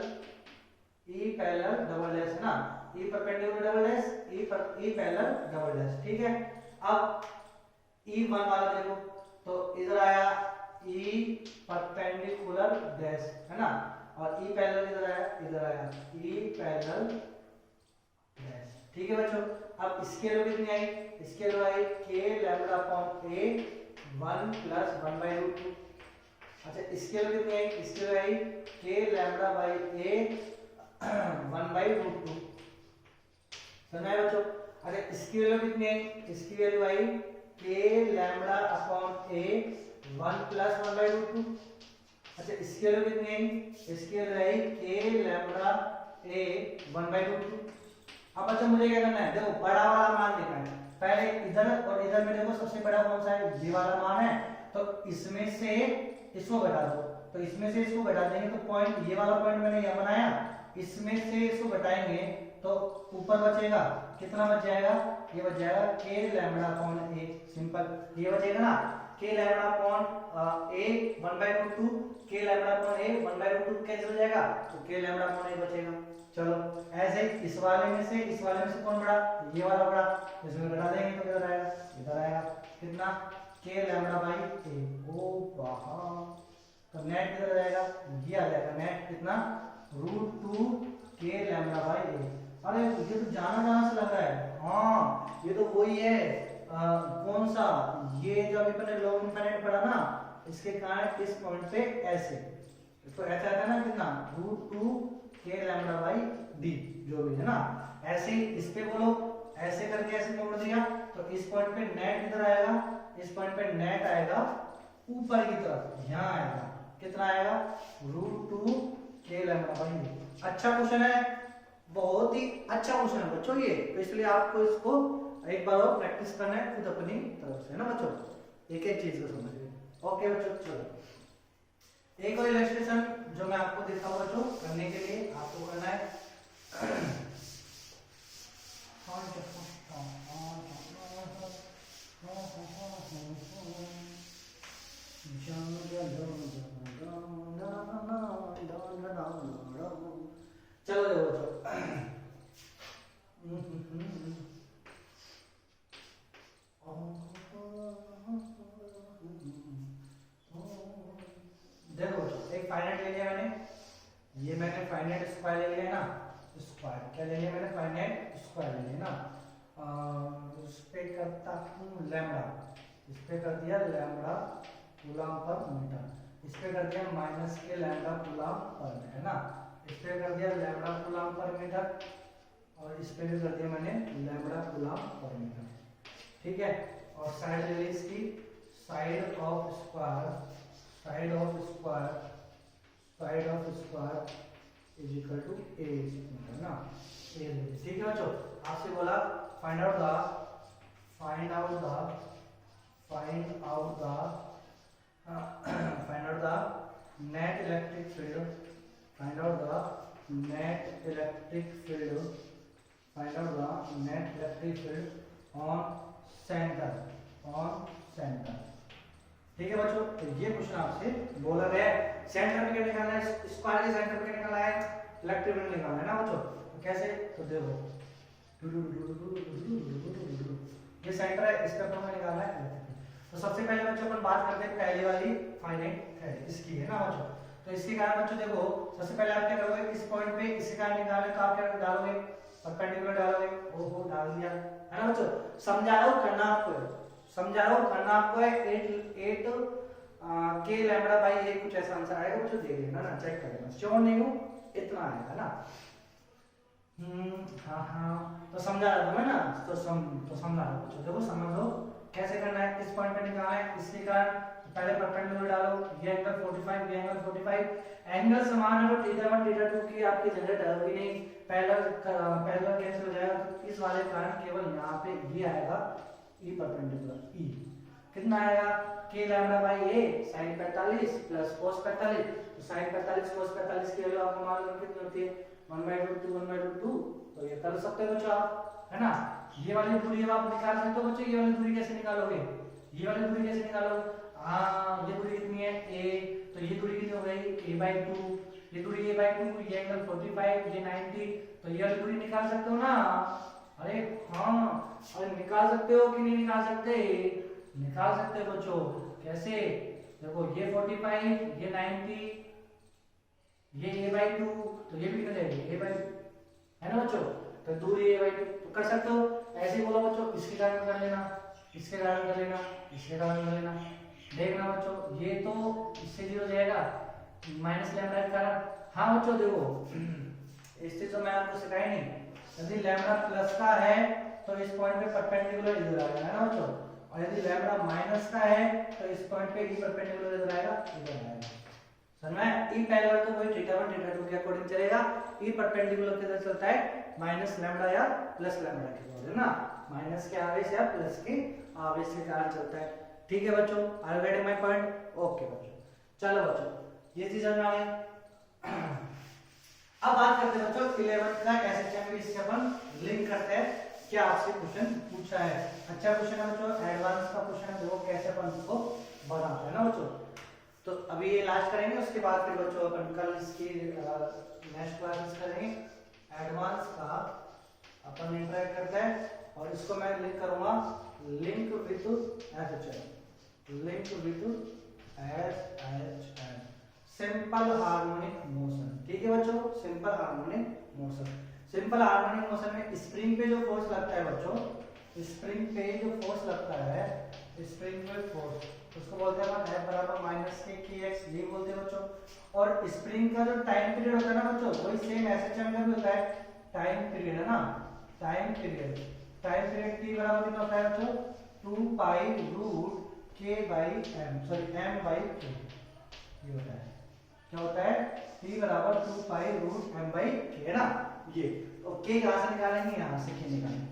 डबल डैश है ना, E perpendicular double dash E parallel double dash, ठीक है। अब ई 1 वाला देखो, तो इधर आया ई परपेंडिकुलर डैश है ना, और ई पैरेलल इधर आया ई पैरेलल डैश, ठीक है बच्चों। अब इसके लिए कितनी आई, इसके लिए आई के लैम्बडा अपॉन ए 1 प्लस 1/√2, अच्छा इसके लिए कितनी आई, इसके लिए आई के लैम्बडा बाई ए 1/√2, समझ आया बच्चों। अच्छा इसकी वैल्यू कितनी आई, इसकी वैल्यू आई के लैम्बडा अपॉन ए 1 प्लस 1/√2, अच्छा इसकी वैल्यू कितनी आई, इसकी वैल्यू आई के लैम्बडा ए 1/√2। अब अच्छा मुझे क्या करना है, देखो बड़ा वाला मान लेना है, पहले इधर और इधर में देखो सबसे बड़ा कौन सा है, ये वाला मान है, तो इसमें से इसको घटा दो, तो इसमें से इसको घटा देंगे तो पॉइंट ये वाला पॉइंट मैंने यहाँ बनाया, इसमें से इसको घटाएंगे तो ऊपर बचेगा, कितना बच जाएगा, ये बच जाएगा k lambda upon a, simple ये बचेगा ना, k lambda upon a 1/√2, k lambda upon a 1/√2 cancel हो जाएगा, तो k लैम्बडा अपॉन a बचेगा। चलो ऐसे ही इस वाले में से कौन बड़ा, ये वाला बड़ा, इसमें घटा देंगे तो किधर आएगा, इधर आएगा, कितना k लैम्बडा बाई a, ओ वाह, तो नेट किधर जाएगा, ये आ जाएगा नेट कितना √2 k लैम्बडा बाई a। अरे ये तो जाना से लग रहा है, हाँ ये तो वही है, कौन सा, ये जो अभी अपने लॉग इनफाइनाइट पढ़ा ना, इसके कारण इस पॉइंट पे ऐसे, तो ऐसा आता है ना कितना √2 k लैम्बडा बाई d, जो भी है ना, ऐसे ही इस पे बोलो, ऐसे करके ऐसे मोड़ दिया तो इस पॉइंट पे नेट इधर आएगा, इस पॉइंट पे नेट आएगा ऊपर की तरफ, यहाँ आएगा, कितना आएगा √2 k लैम्बडा बाई d। अच्छा क्वेश्चन है, बहुत ही अच्छा क्वेश्चन है बच्चों ये, तो इसलिए आपको इसको एक बार और प्रैक्टिस करना है खुद अपनी तरफ से, है ना बच्चों, एक एक चीज को समझिए। ओके बच्चों, चलो एक और इलस्ट्रेशन जो मैं आपको देता हूँ बच्चों, करने के लिए आपको करना है चलो देखो एक फाइनाइट ले लिया मैंने, ये मैंने फाइनाइट स्क्वायर ले लिया ना, स्क्वायर क्या ले लिया मैंने, फाइनाइट स्क्वायर ले लिया ना, उस पे करता हूँ लैम्बडा, इस पे कर दिया लैम्बडा कूलम पर मीटर, इस पे कर दिया माइनस के लैम्बडा कूलम पर मीटर, है ना, इस पे कर दिया लैम्बडा कूलम पर मीटर, और इस पे भी कर दिया मैंने लैम्बडा कूलम पर मीटर, ठीक है। और साइड ले ली इसकी, side of square, side of square, side of square is equal to a, है ना, a, ठीक है बच्चों। आपसे बोला find out the, find out the, find out the, find out the net electric field, find out the net electric field, find out the net electric field on centre, on centre, ठीक है बच्चों। तो ये क्वेश्चन आपसे बोला गया है, सेंटर में क्या निकालना है, स्क्वायर के सेंटर में क्या निकालना है, इलेक्ट्रिक फील्ड निकालना है ना बच्चों, तो कैसे, तो देखो ये सेंटर है, इसका हमें निकालना है। तो सबसे पहले बच्चों अपन बात करते हैं पहले वाली फाइनाइट है इसकी, है ना बच्चों। तो इसके कारण बच्चों देखो सबसे पहले आप क्या करोगे, इस पॉइंट पे इसके कारण निकालने तो आप क्या डालोगे, परपेंडिकुलर डालोगे, ओहो डाल दिया, है ना बच्चों। समझा रहा हूँ करना आपको है, समझा रहा हूँ करना आपको है, 8 k लैम्बडा बाई a कुछ ऐसा आंसर आएगा बच्चों, देख लेना ना, चेक कर लेना, श्योर नहीं हूँ इतना आएगा ना। हाँ तो समझा रहा था मैं ना, तो समझा रहा बच्चों, देखो समझ लो कैसे करना है, किस पॉइंट पे निकालना है, इसके कारण पहले परपेंडिकुलर डालो, ये एंगल 45, ये एंगल 45, एंगल समान है तो थीटा 1 थीटा 2 की आपकी जनरेट होगी नहीं, पैरेलल कैंसिल हो जाएगा, तो इस वाले कारण केवल यहाँ पे ये आएगा ई परपेंडिकुलर, ई कितना आएगा, k lambda by a sin 45 plus cos 45, तो sin 45 cos 45 की वैल्यू आपको मालूम है कितनी होती है, 1/√2 1/√2, तो ये कर सकते हो बच्चों आप, है ना। ये वाली दूरी अब आप निकाल सकते हो बच्चों, ये वाली दूरी कैसे निकालोगे, ये वाली दूरी कैसे निकालोगे, हाँ ये दूरी कितनी है a, तो ये दूरी कितनी हो गई a/2, ये दूरी a/2, ये एंगल 45, ये 90, तो ये वाली दूरी निकाल सकते हो ना। अरे हाँ, अरे निकाल सकते हो कि नहीं निकाल सकते, निकाल सकते हो बच्चों, कैसे, देखो ये 45, ये 90, ये a/2, तो ये भी कितना जाएगी a/2, है ना बच्चों, तो दूरी a/2 तो कर सकते हो, ऐसे ही बोलो बच्चों, इसके कारण कर लेना, इसके कारण कर लेना, इसके कारण कर लेना, देखना बच्चों ये तो इससे 0 जाएगा, माइनस लैम्बडा के कारण, हाँ बच्चों देखो इस चीज तो मैं आपको सिखाई नहीं, यदि लैम्बडा प्लस का है तो इस पॉइंट पे परपेंडिकुलर इधर आएगा, है ना बच्चों, और यदि लैम्बडा माइनस का है तो इस पॉइंट पे ई परपेंडिकुलर इधर आएगा, इधर आएगा, समझ में। ई पैरेलल तो वही थीटा 1 थीटा 2 के अकॉर्डिंग चलेगा, ई परपेंडिकुलर किधर चलता है, माइनस लैम्बडा या प्लस लैम्बडा के अकॉर्डिंग, है ना, माइनस के आवेश या प्लस के आवेश के कारण चलता है, ठीक है बच्चों, are you getting my point, okay बच्चों। चलो बच्चों ये चीज समझ में आ गई। अब बात करते हैं बच्चों 11 का एसएचएम भी इससे अपन लिंक करते हैं। क्या आपसे क्वेश्चन पूछा है, अच्छा क्वेश्चन है बच्चों, एडवांस का क्वेश्चन है, देखो कैसे अपन उसको बनाते हैं ना बच्चों। तो अभी ये लास्ट करेंगे, उसके बाद फिर बच्चों अपन कल इसकी नेक्स्ट क्लास करेंगे। एडवांस का अपन इंटरेक्ट करते हैं और इसको मैं लिंक करूंगा link with SHM, link with SHM, simple harmonic motion. ठीक है बच्चों, simple harmonic motion. Simple harmonic motion में स्प्रिंग पे जो फोर्स लगता है बच्चों, स्प्रिंग पे जो फोर्स लगता है, स्प्रिंग पे फोर्स उसको बोलते हैं अपन F बराबर माइनस के kx, ये बोलते हैं बच्चों। और स्प्रिंग का जो टाइम पीरियड होता है ना बच्चों, वही सेम एसएचएम में भी होता है, टाइम पीरियड है ना, time period. Time period t बराबर कितना होता है बच्चों, 2 pi root k by m, sorry m by k, ये होता है। क्या होता है, t बराबर 2 pi root m by k है ना ये। और k कहां से निकालेंगे, यहां से k निकालेंगे।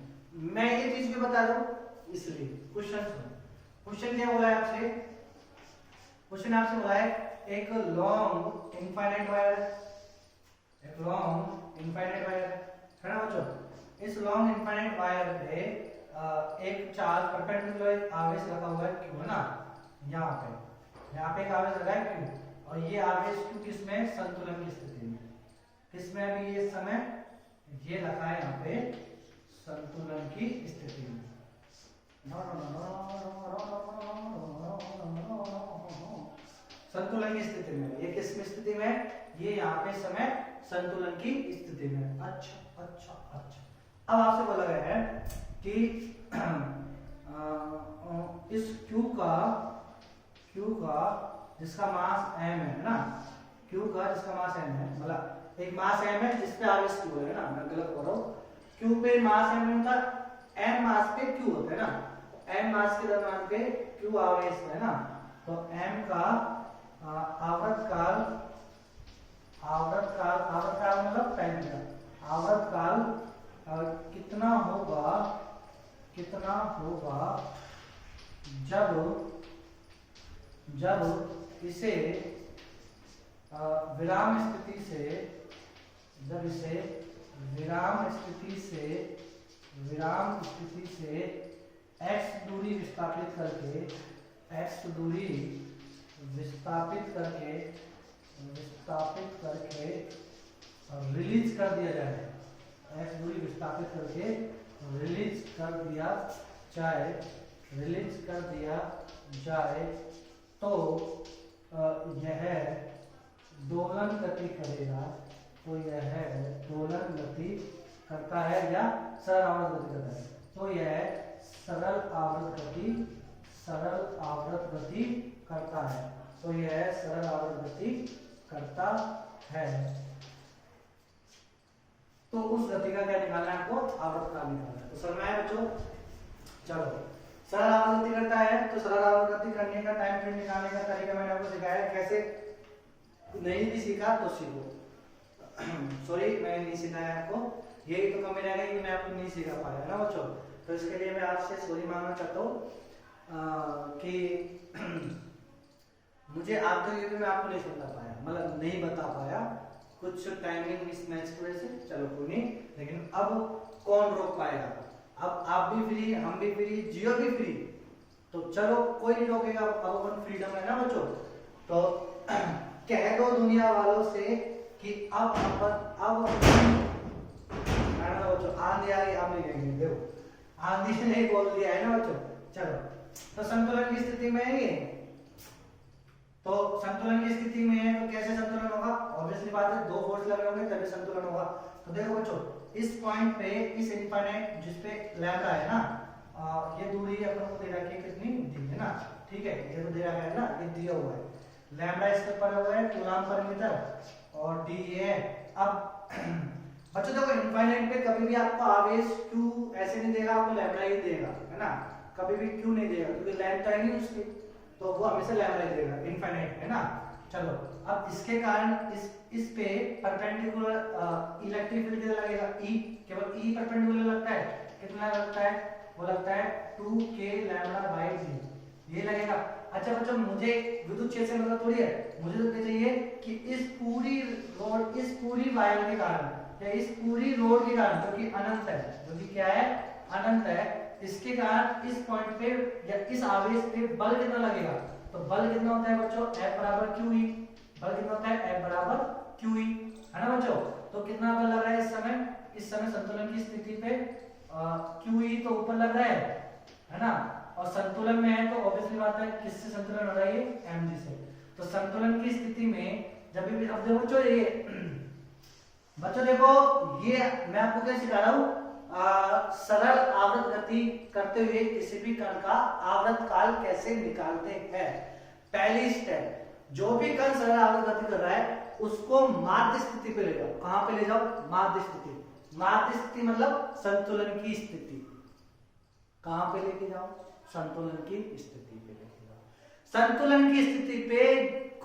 मैं ये चीज भी बता दूं इसलिए क्वेश्चन सुनो। क्वेश्चन क्या बोला है आपसे, क्वेश्चन आपसे बोला है एक लॉन्ग इनफाइनाइट वायर, एक लॉन्ग इनफाइनाइट वायर है ना बच्चों। इस लॉन्ग इनफाइनाइट वायर पे एक चार्ज परपेंडिकुलर आवेश लगा हुआ है क्यू है ना, यहाँ पे एक आवेश लगा है क्यू, और ये आवेश क्यू किसमें, संतुलन की स्थिति में, किसमें अभी ये समय ये रखा है यहाँ पे संतुलन की स्थिति में। संतुलन की स्थिति में, ये किस स्थिति में, ये यहाँ पे समय संतुलन की स्थिति में। अच्छा अच्छा अच्छा, अब आपसे बोला गया है कि इस Q का जिसका मास m है ना, Q का जिसका मास m है, मतलब एक मास m है जिसपे आवेश Q है ना, मैं गलत बोल रहा हूँ, Q पे मास m होता है, m मास पे Q होता है ना, m मास के दरम्यान पे Q आवेश है ना, तो m का आवर्तकाल मतलब टाइम का आवर्तकाल कितना होगा जब इसे विराम स्थिति से x दूरी विस्थापित करके रिलीज कर दिया जाए, x दूरी विस्थापित करके रिलीज कर दिया जाए तो यह दोलन गति करेगा, तो यह दोलन गति करता है या सरल आवर्त गति करता है, तो यह सरल आवर्त गति करता है, तो यह सरल आवर्त गति करता है। तो उस गति का क्या निकालना है आपको, आवर्तकाल निकालना है। तो समझ में आया बच्चों, चलो सरल आवर्त गति करता है, तो सरल आवर्त गति करने का टाइम पीरियड निकालने का तरीका मैंने आपको सिखाया, कैसे नहीं भी सीखा तो सीखो। सॉरी मैंने नहीं सिखाया आपको, यही तो कमी रह गई कि मैं आपको नहीं सिखा पाया ना बच्चों, तो इसके लिए मैं आपसे सॉरी मांगना चाहता हूँ कि मुझे आप तक ये मैं आपको नहीं समझा पाया, मतलब नहीं बता पाया, कुछ टाइमिंग मिसमैच की वजह से, चलो कोई नहीं, लेकिन अब कौन रोक पाएगा, अब आप भी फ्री, हम भी फ्री, जियो भी फ्री, तो चलो कोई नहीं रोकेगा, अब अपन फ्रीडम है ना बच्चों। तो कह दो दुनिया वालों से कि अब बच्चों आंधी आ रही, अब नहीं कहेंगे, देखो आंधी से नहीं बोल दिया है ना बच्चों। चलो तो संतुलन की स्थिति में है ये, तो संतुलन की स्थिति में है तो कैसे संतुलन होगा, ऑब्वियसली बात है, दो फोर्स लगे होंगे तभी संतुलन होगा। तो देखो बच्चों इस पॉइंट पे, इस इनफाइनाइट जिस पे लैम्डा है ना, ये दूरी अपन को दे रखी है, कितनी दी है ना, ठीक है, ये तो दे रखा है ना, ये दिया हुआ है, लैम्डा इसके ऊपर हुआ है कूलम्ब पर मीटर और डी है। अब बच्चों देखो इनफाइनाइट पे कभी भी आपको आवेश q ऐसे नहीं देगा, आपको लैम्डा ही देगा है ना, कभी भी q नहीं देगा क्योंकि लैम्डा है नहीं उसकी, तो वो हमेशा लैम्डा ही देगा इनफाइनाइट है ना। चलो अब इसके कारण इस पे परपेंडिकुलर इलेक्ट्रिक फील्ड कितना लगेगा, E, केवल E परपेंडिकुलर लगता है, कितना लगता है, वो लगता है 2k लैम्डा बाय d, ये लगेगा। अच्छा बच्चों, मुझे विद्युत क्षेत्र से मतलब थोड़ी है, मुझे तो क्या चाहिए कि इस पूरी रोड, इस पूरी वायर के कारण या इस पूरी रोड के कारण, जो कि अनंत है, जो कि क्या है, अनंत है, इसके कारण इस पॉइंट पे या इस आवेश पे बल कितना लगेगा। तो बल कितना होता है बच्चों, F बराबर QE। बल कितना होता है, F बराबर QE, है ना बच्चों। तो कितना बल लग रहा है इस समय संतुलन की स्थिति पे QE तो ऊपर लग रहा है ना, और संतुलन में है तो ऑब्वियसली बात है किससे संतुलन हो रहा है, ये mg से। तो संतुलन की स्थिति में जब भी, अब देखो बच्चों, ये बच्चों देखो, ये मैं आपको क्या सिखा रहा हूँ, सरल आवर्त गति करते हुए किसी भी कण का आवर्त काल कैसे निकालते हैं। पहली स्टेप, जो भी कण सरल आवर्त गति कर रहा है उसको माध्य स्थिति पे ले जाओ। कहां पे ले जाओ, माध्य स्थिति। माध्य स्थिति मतलब संतुलन की स्थिति। कहां पे लेके जाओ, संतुलन की स्थिति पे लेके जाओ। संतुलन की स्थिति पे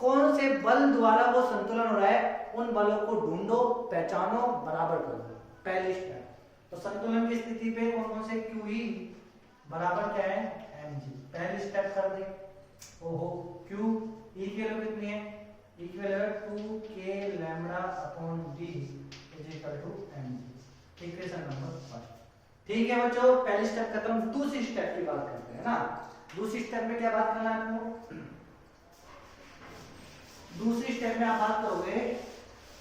कौन से बल द्वारा वो संतुलन हो रहा है, उन बलों को ढूंढो, पहचानो, बराबर करो। पहली स्टेप। तो संतुलन की स्थिति पे कौन कौन से, QE बराबर क्या है, mg। पहली स्टेप कर दे। ओहो, Q E की वैल्यू कितनी है, E की value 2k lambda upon d is equal to mg। Equation number 1। ठीक है बच्चों, पहली स्टेप खत्म। दूसरी स्टेप की बात करते हैं ना। दूसरी स्टेप में क्या बात करना है आपको, दूसरी स्टेप में आप बात करोगे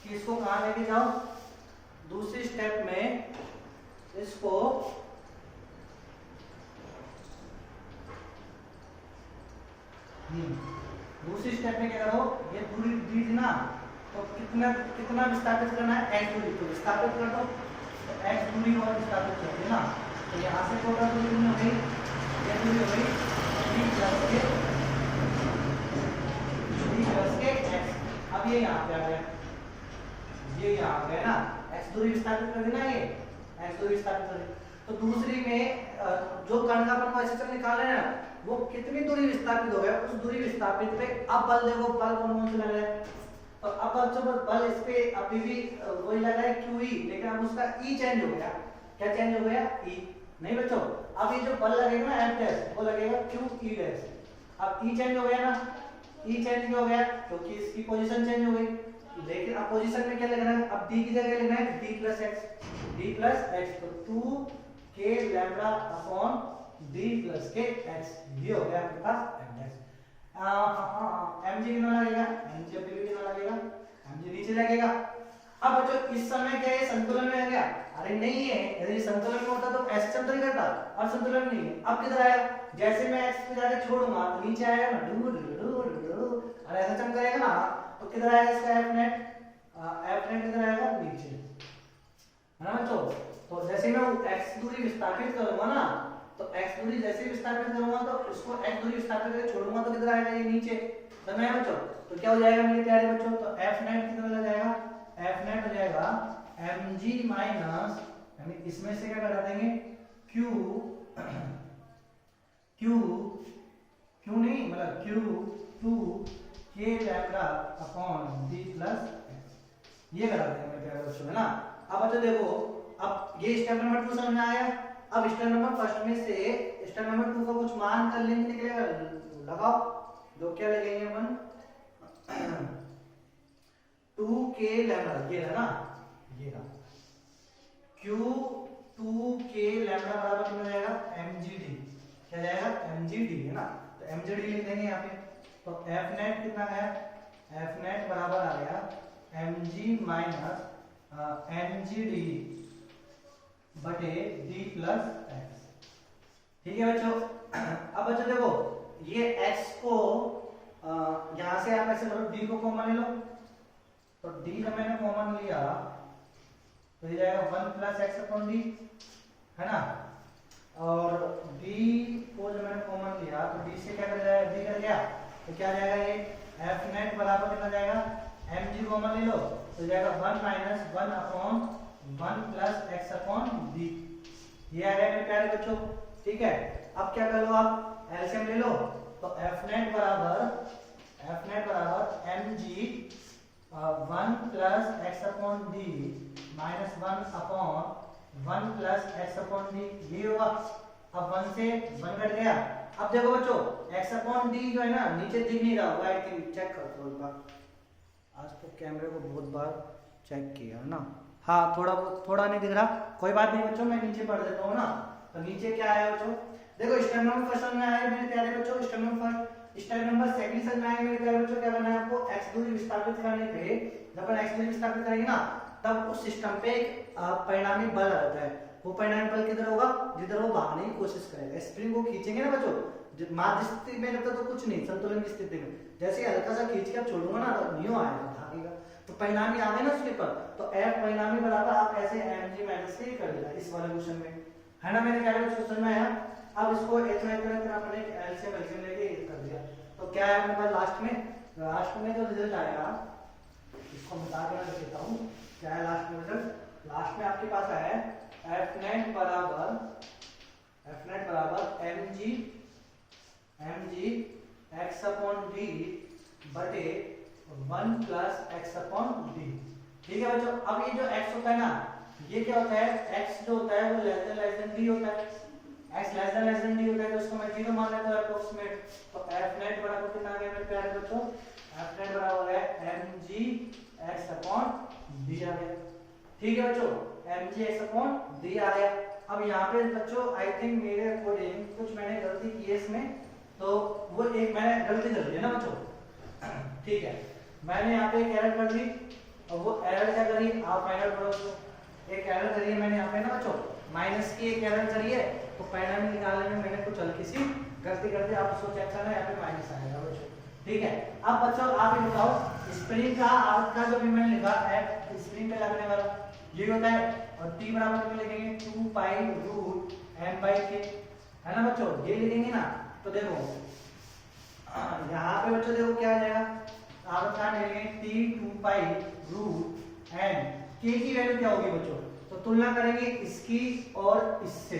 कि इसको कहां लेके जाओ। दूसरी स्टेप में इसको दूसरी स्टेप में क्या करो, ये दूरी दी थी ना, तो कितना कितना विस्थापित करना है, x दूरी। तो विस्थापित कर दो, तो x दूरी और विस्थापित कर देना। तो यहाँ से टोटल दूरी हो गई, ये दूरी हो गई d प्लस के x। अब ये यहाँ पे आ गया, ये यहाँ आ गया ना, x दूरी विस्थापित कर देना, ये x दूरी विस्थापित कर दी। तो दूसरी में जो कण का अपन को ऐसे निकाल रहे हैं ना, वो कितनी दूरी विस्थापित हो गया, उस दूरी विस्थापित पे अब बल देखो, बल कौन कौन से लग रहा है। तो अब बच्चों बल इस पे अभी भी वही लग रहा है QE, लेकिन अब उसका E चेंज हो गया। क्या चेंज हो गया, E। नहीं बच्चों, अब ये जो बल लगेगा ना F डैश, वो लगेगा QE डैश। अब E चेंज हो गया ना, E चेंज हो गया क्योंकि इसकी पोजीशन चेंज हो गई। लेकिन अब पोजीशन में क्या लगना है, अब D की जगह लेना है d प्लस x। तो 2k lambda upon d plus के x, ये हो गया आपके पास m डैश। mg कितना लगेगा, mg अभी भी कितना लगेगा, mg नीचे लगेगा। अब बच्चों इस समय क्या ये संतुलन में है क्या, अरे नहीं है। यदि संतुलन में होता तो ऐसे चमत्कार करता, और संतुलन नहीं है। अब किधर आएगा, जैसे मैं x पे जाके छोड़ूंगा तो नीचे आएगा ना, और ऐसा चमक करेगा ना, तो किधर आएगा इसका f नेट, किधर आएगा, नीचे, है ना बच्चों। तो जैसे मैं x दूरी विस्थापित करूंगा ना, तो x दूरी जैसे विस्थापित करूंगा तो उसको x दूरी विस्थापित करके छोड़ूंगा तो किधर आएगा, ये नीचे। समझ में बच्चों। तो क्या हो जाएगा मेरे प्यारे बच्चों, तो f नेट कितना हो जाएगा, f नेट हो जाएगा mg माइनस, यानी इसमें से क्या घटा देंगे, q नहीं मतलब q 2k lambda upon d plus x, ये घटा देंगे मेरे प्यारे बच्चों, है ना। अब बच्चों देखो, अब ये स्टेप नंबर 2 समझ में आया। अब स्टेप नंबर फर्स्ट में से स्टेप नंबर 2 का कुछ मान कर लेंगे, निकलेगा, लगाओ। जो क्या लगेंगे अपन 2k लैम्बडा, ये है ना, ये ना q 2k लैम्बडा बराबर कितना जाएगा, mgd। क्या जाएगा, mgd, है ना। तो mgd लिख देंगे यहाँ पे। तो f नेट कितना है, f नेट बराबर आ गया mg माइनस mgd बटे d प्लस x। ठीक है बच्चों। अब बच्चों देखो, ये x को यहां से आप ऐसे करो, d को कॉमन ले लो। तो d का मैंने कॉमन लिया तो ये जाएगा 1 प्लस एक्स अपॉन डी, है ना। और d को जो मैंने कॉमन लिया तो d से क्या कर जाएगा, d कर गया, तो क्या जाएगा, ये f नेट बराबर कितना जाएगा, mg कॉमन ले लो तो जाएगा 1 minus 1 upon 1 plus x upon D. ये आ गया मेरे प्यारे बच्चों। ठीक है, अब क्या कर लो, आप एलसीएम ले लो। तो f नेट बराबर mg 1 plus x upon D minus 1 upon 1 plus x upon D, ये होगा। अब 1 से 1 कट गया अब देखो बच्चों x अपॉन डी जो है ना नीचे दिख नहीं रहा होगा, आई थिंक चेक कर दो एक बार, आज तो कैमरे को बहुत बार चेक किया है ना, हाँ थोड़ा नहीं दिख रहा, कोई बात नहीं बच्चों, मैं नीचे पढ़ देता हूँ ना। तो नीचे क्या आया बच्चों, देखो स्टेप नंबर फर्स्ट में आया मेरे प्यारे बच्चों, स्टेप नंबर सेकंड में आया मेरे प्यारे बच्चों, क्या करना है आपको, x दूरी विस्थापित करने पे, जब अपन x दूरी विस्थापित करेंगे ना तब उस सिस्टम पे परिणामी बल रहता है, वो परिणामी बल किधर होगा, जिधर वो भागने की कोशिश करेगा, स्प्रिंग को खींचेंगे ना बच्चों, माध्य स्थिति में रहता तो कुछ नहीं, संतुलन की स्थिति में जैसे हल्का सा खींच के छोड़ूंगा ना तो न्यू आएगा भागेगा, तो परिणामी आ गए ना उसके पर, तो F परिणामी बराबर आप ऐसे mg माइनस के कर देना इस वाले क्वेश्चन में, है ना, मैंने क्या क्वेश्चन में आया। अब इसको एक तरह अपने एलसीएम लेके कर दिया, तो क्या है अपने पास लास्ट में जो रिजल्ट आएगा, इसको बता के मैं देता हूँ क्या है लास्ट में रिजल्ट, लास्ट में आपके पास आया Fnet बराबर mg x अपॉन d बटे 1 प्लस x अपॉन d, ठीक है बच्चों। अब ये जो x होता है ना, ये क्या होता है, x जो होता है वो लेस देन d होता है, x लेस देन d होता है, तो उसको मैं 0 मान लेता हूं अप्रोक्सीमेट, तो Fnet बराबर कितना आ गया मेरे प्यारे बच्चों, Fnet बराबर है mg x अपॉन d आ गया, ठीक है बच्चों, mg x अपॉन d आ गया। अब यहाँ पे बच्चों आई थिंक मेरे अकॉर्डिंग कुछ मैंने गलती की है इसमें, तो वो एक मैंने गलती कर दी है ना बच्चों, ठीक है, मैंने यहाँ पे एक एरर कर दी, और वो एरर क्या करी, आप फाइनल करो उसको, एक एरर करी है मैंने यहाँ पे ना बच्चों, माइनस की एक एरर करी है, तो परिणाम निकालने में मैंने कुछ हल्की सी गलती कर दी, आप उसको चेक करना, यहाँ पे माइनस आएगा बच्चों, ठीक है। अब बच्चों आप ये बताओ, स्प्रिंग का अर्थ का जो भी मैंने लिखा है स्प्रिंग पे लगने वाला ये होता है, और t बराबर में लिखेंगे 2 pi root m by k, है ना बच्चों, ये लिखेंगे ना, तो देखो यहाँ पे बच्चों देखो क्या आ जाएगा, आप क्या लेंगे t 2 pi root m, k की वैल्यू क्या होगी बच्चों, तो तुलना करेंगे इसकी और इससे,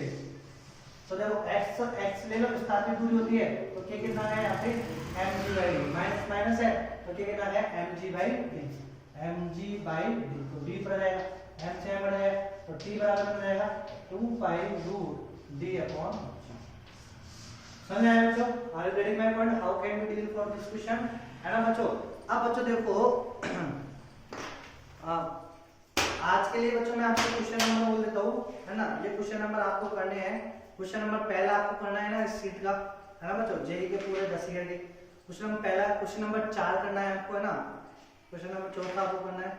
तो देखो x ले लो, विस्थापित दूरी होती है, तो k कितना है यहाँ पे mg by d, minus minus है तो k कितना है mg बाई d, तो d पड़ जाएगा, m से बढ़ जाएगा, तो t बराबर हो जाएगा 2 पाई रूट d अपॉन, समझ आया बच्चों, are you getting my point, how can we deal for this question, है ना बच्चों। अब बच्चों देखो आज के लिए बच्चों मैं आपको क्वेश्चन नंबर बोल देता हूँ, है ना, ये क्वेश्चन नंबर आपको करने हैं, क्वेश्चन नंबर पहला आपको करना है ना इस सीट का, है ना बच्चों, जेई के पूरे 10 ईयर के, क्वेश्चन नंबर पहला, क्वेश्चन नंबर 4 करना है आपको, है ना, क्वेश्चन नंबर 4 आपको करना है,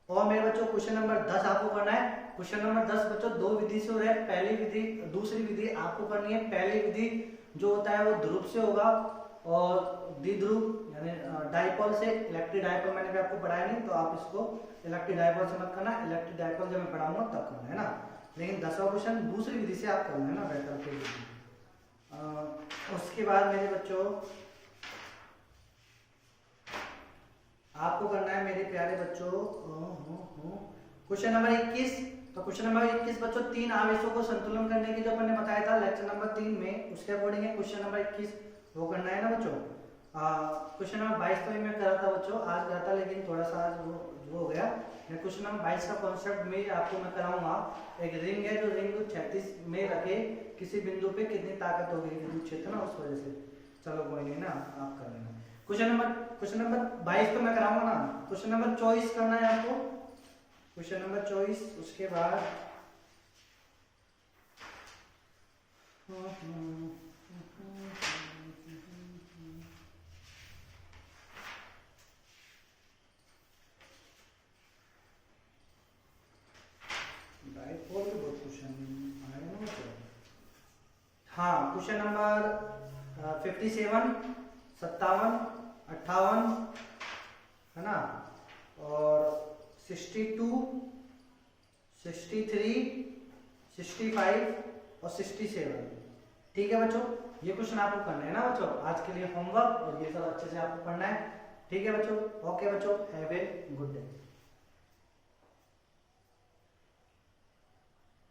और मेरे बच्चों क्वेश्चन नंबर 10 आपको करना है। क्वेश्चन नंबर 10 बच्चों दो विधि से हो रहा है, पहली विधि दूसरी विधि आपको करनी है, पहली विधि जो होता है वो ध्रुव से होगा, और द्विध्रुव यानी डाइपोल से, इलेक्ट्रिक डाइपोल मैंने भी आपको पढ़ाया नहीं, तो आप इसको इलेक्ट्रिक डाइपोल से मत करना, इलेक्ट्रिक डाइपोल जब मैं पढ़ाऊंगा तब करना है ना, लेकिन 10वां क्वेश्चन दूसरी विधि से आप करना है ना, बेहतर उसके बाद मेरे बच्चों आपको करना है मेरे प्यारे बच्चों क्वेश्चन नंबर 21, तो क्वेश्चन नंबर 21 बच्चों 3 आवेशों को संतुलन करने की जो अपन ने बताया था लेक्चर नंबर 3 में, उसके अकॉर्डिंग है क्वेश्चन नंबर 21 वो करना है ना बच्चों। क्वेश्चन नंबर 22 तो मैं करा था बच्चों, आज करा था, लेकिन थोड़ा सा आज वो हो गया, मैं क्वेश्चन नंबर 22 का कॉन्सेप्ट में आपको मैं कराऊंगा। एक रिंग है, जो रिंग 36 में रखे किसी बिंदु पे कितनी ताकत होगी विद्युत क्षेत्र ना, उस वजह से, चलो कोई नहीं ना, आप कर लेना। क्वेश्चन नंबर 22 तो मैं कराऊंगा ना, क्वेश्चन नंबर 24 करना है आपको, क्वेश्चन नंबर 24, उसके बाद हाँ क्वेश्चन नंबर 57, 57, 58 है ना, और 62, 63, 65 और 67, ठीक है बच्चों, ये क्वेश्चन आपको करना है ना बच्चों, आज के लिए होमवर्क, और ये सब अच्छे से आपको पढ़ना है, ठीक है बच्चों, ओके बच्चों, हैव ए गुड डे।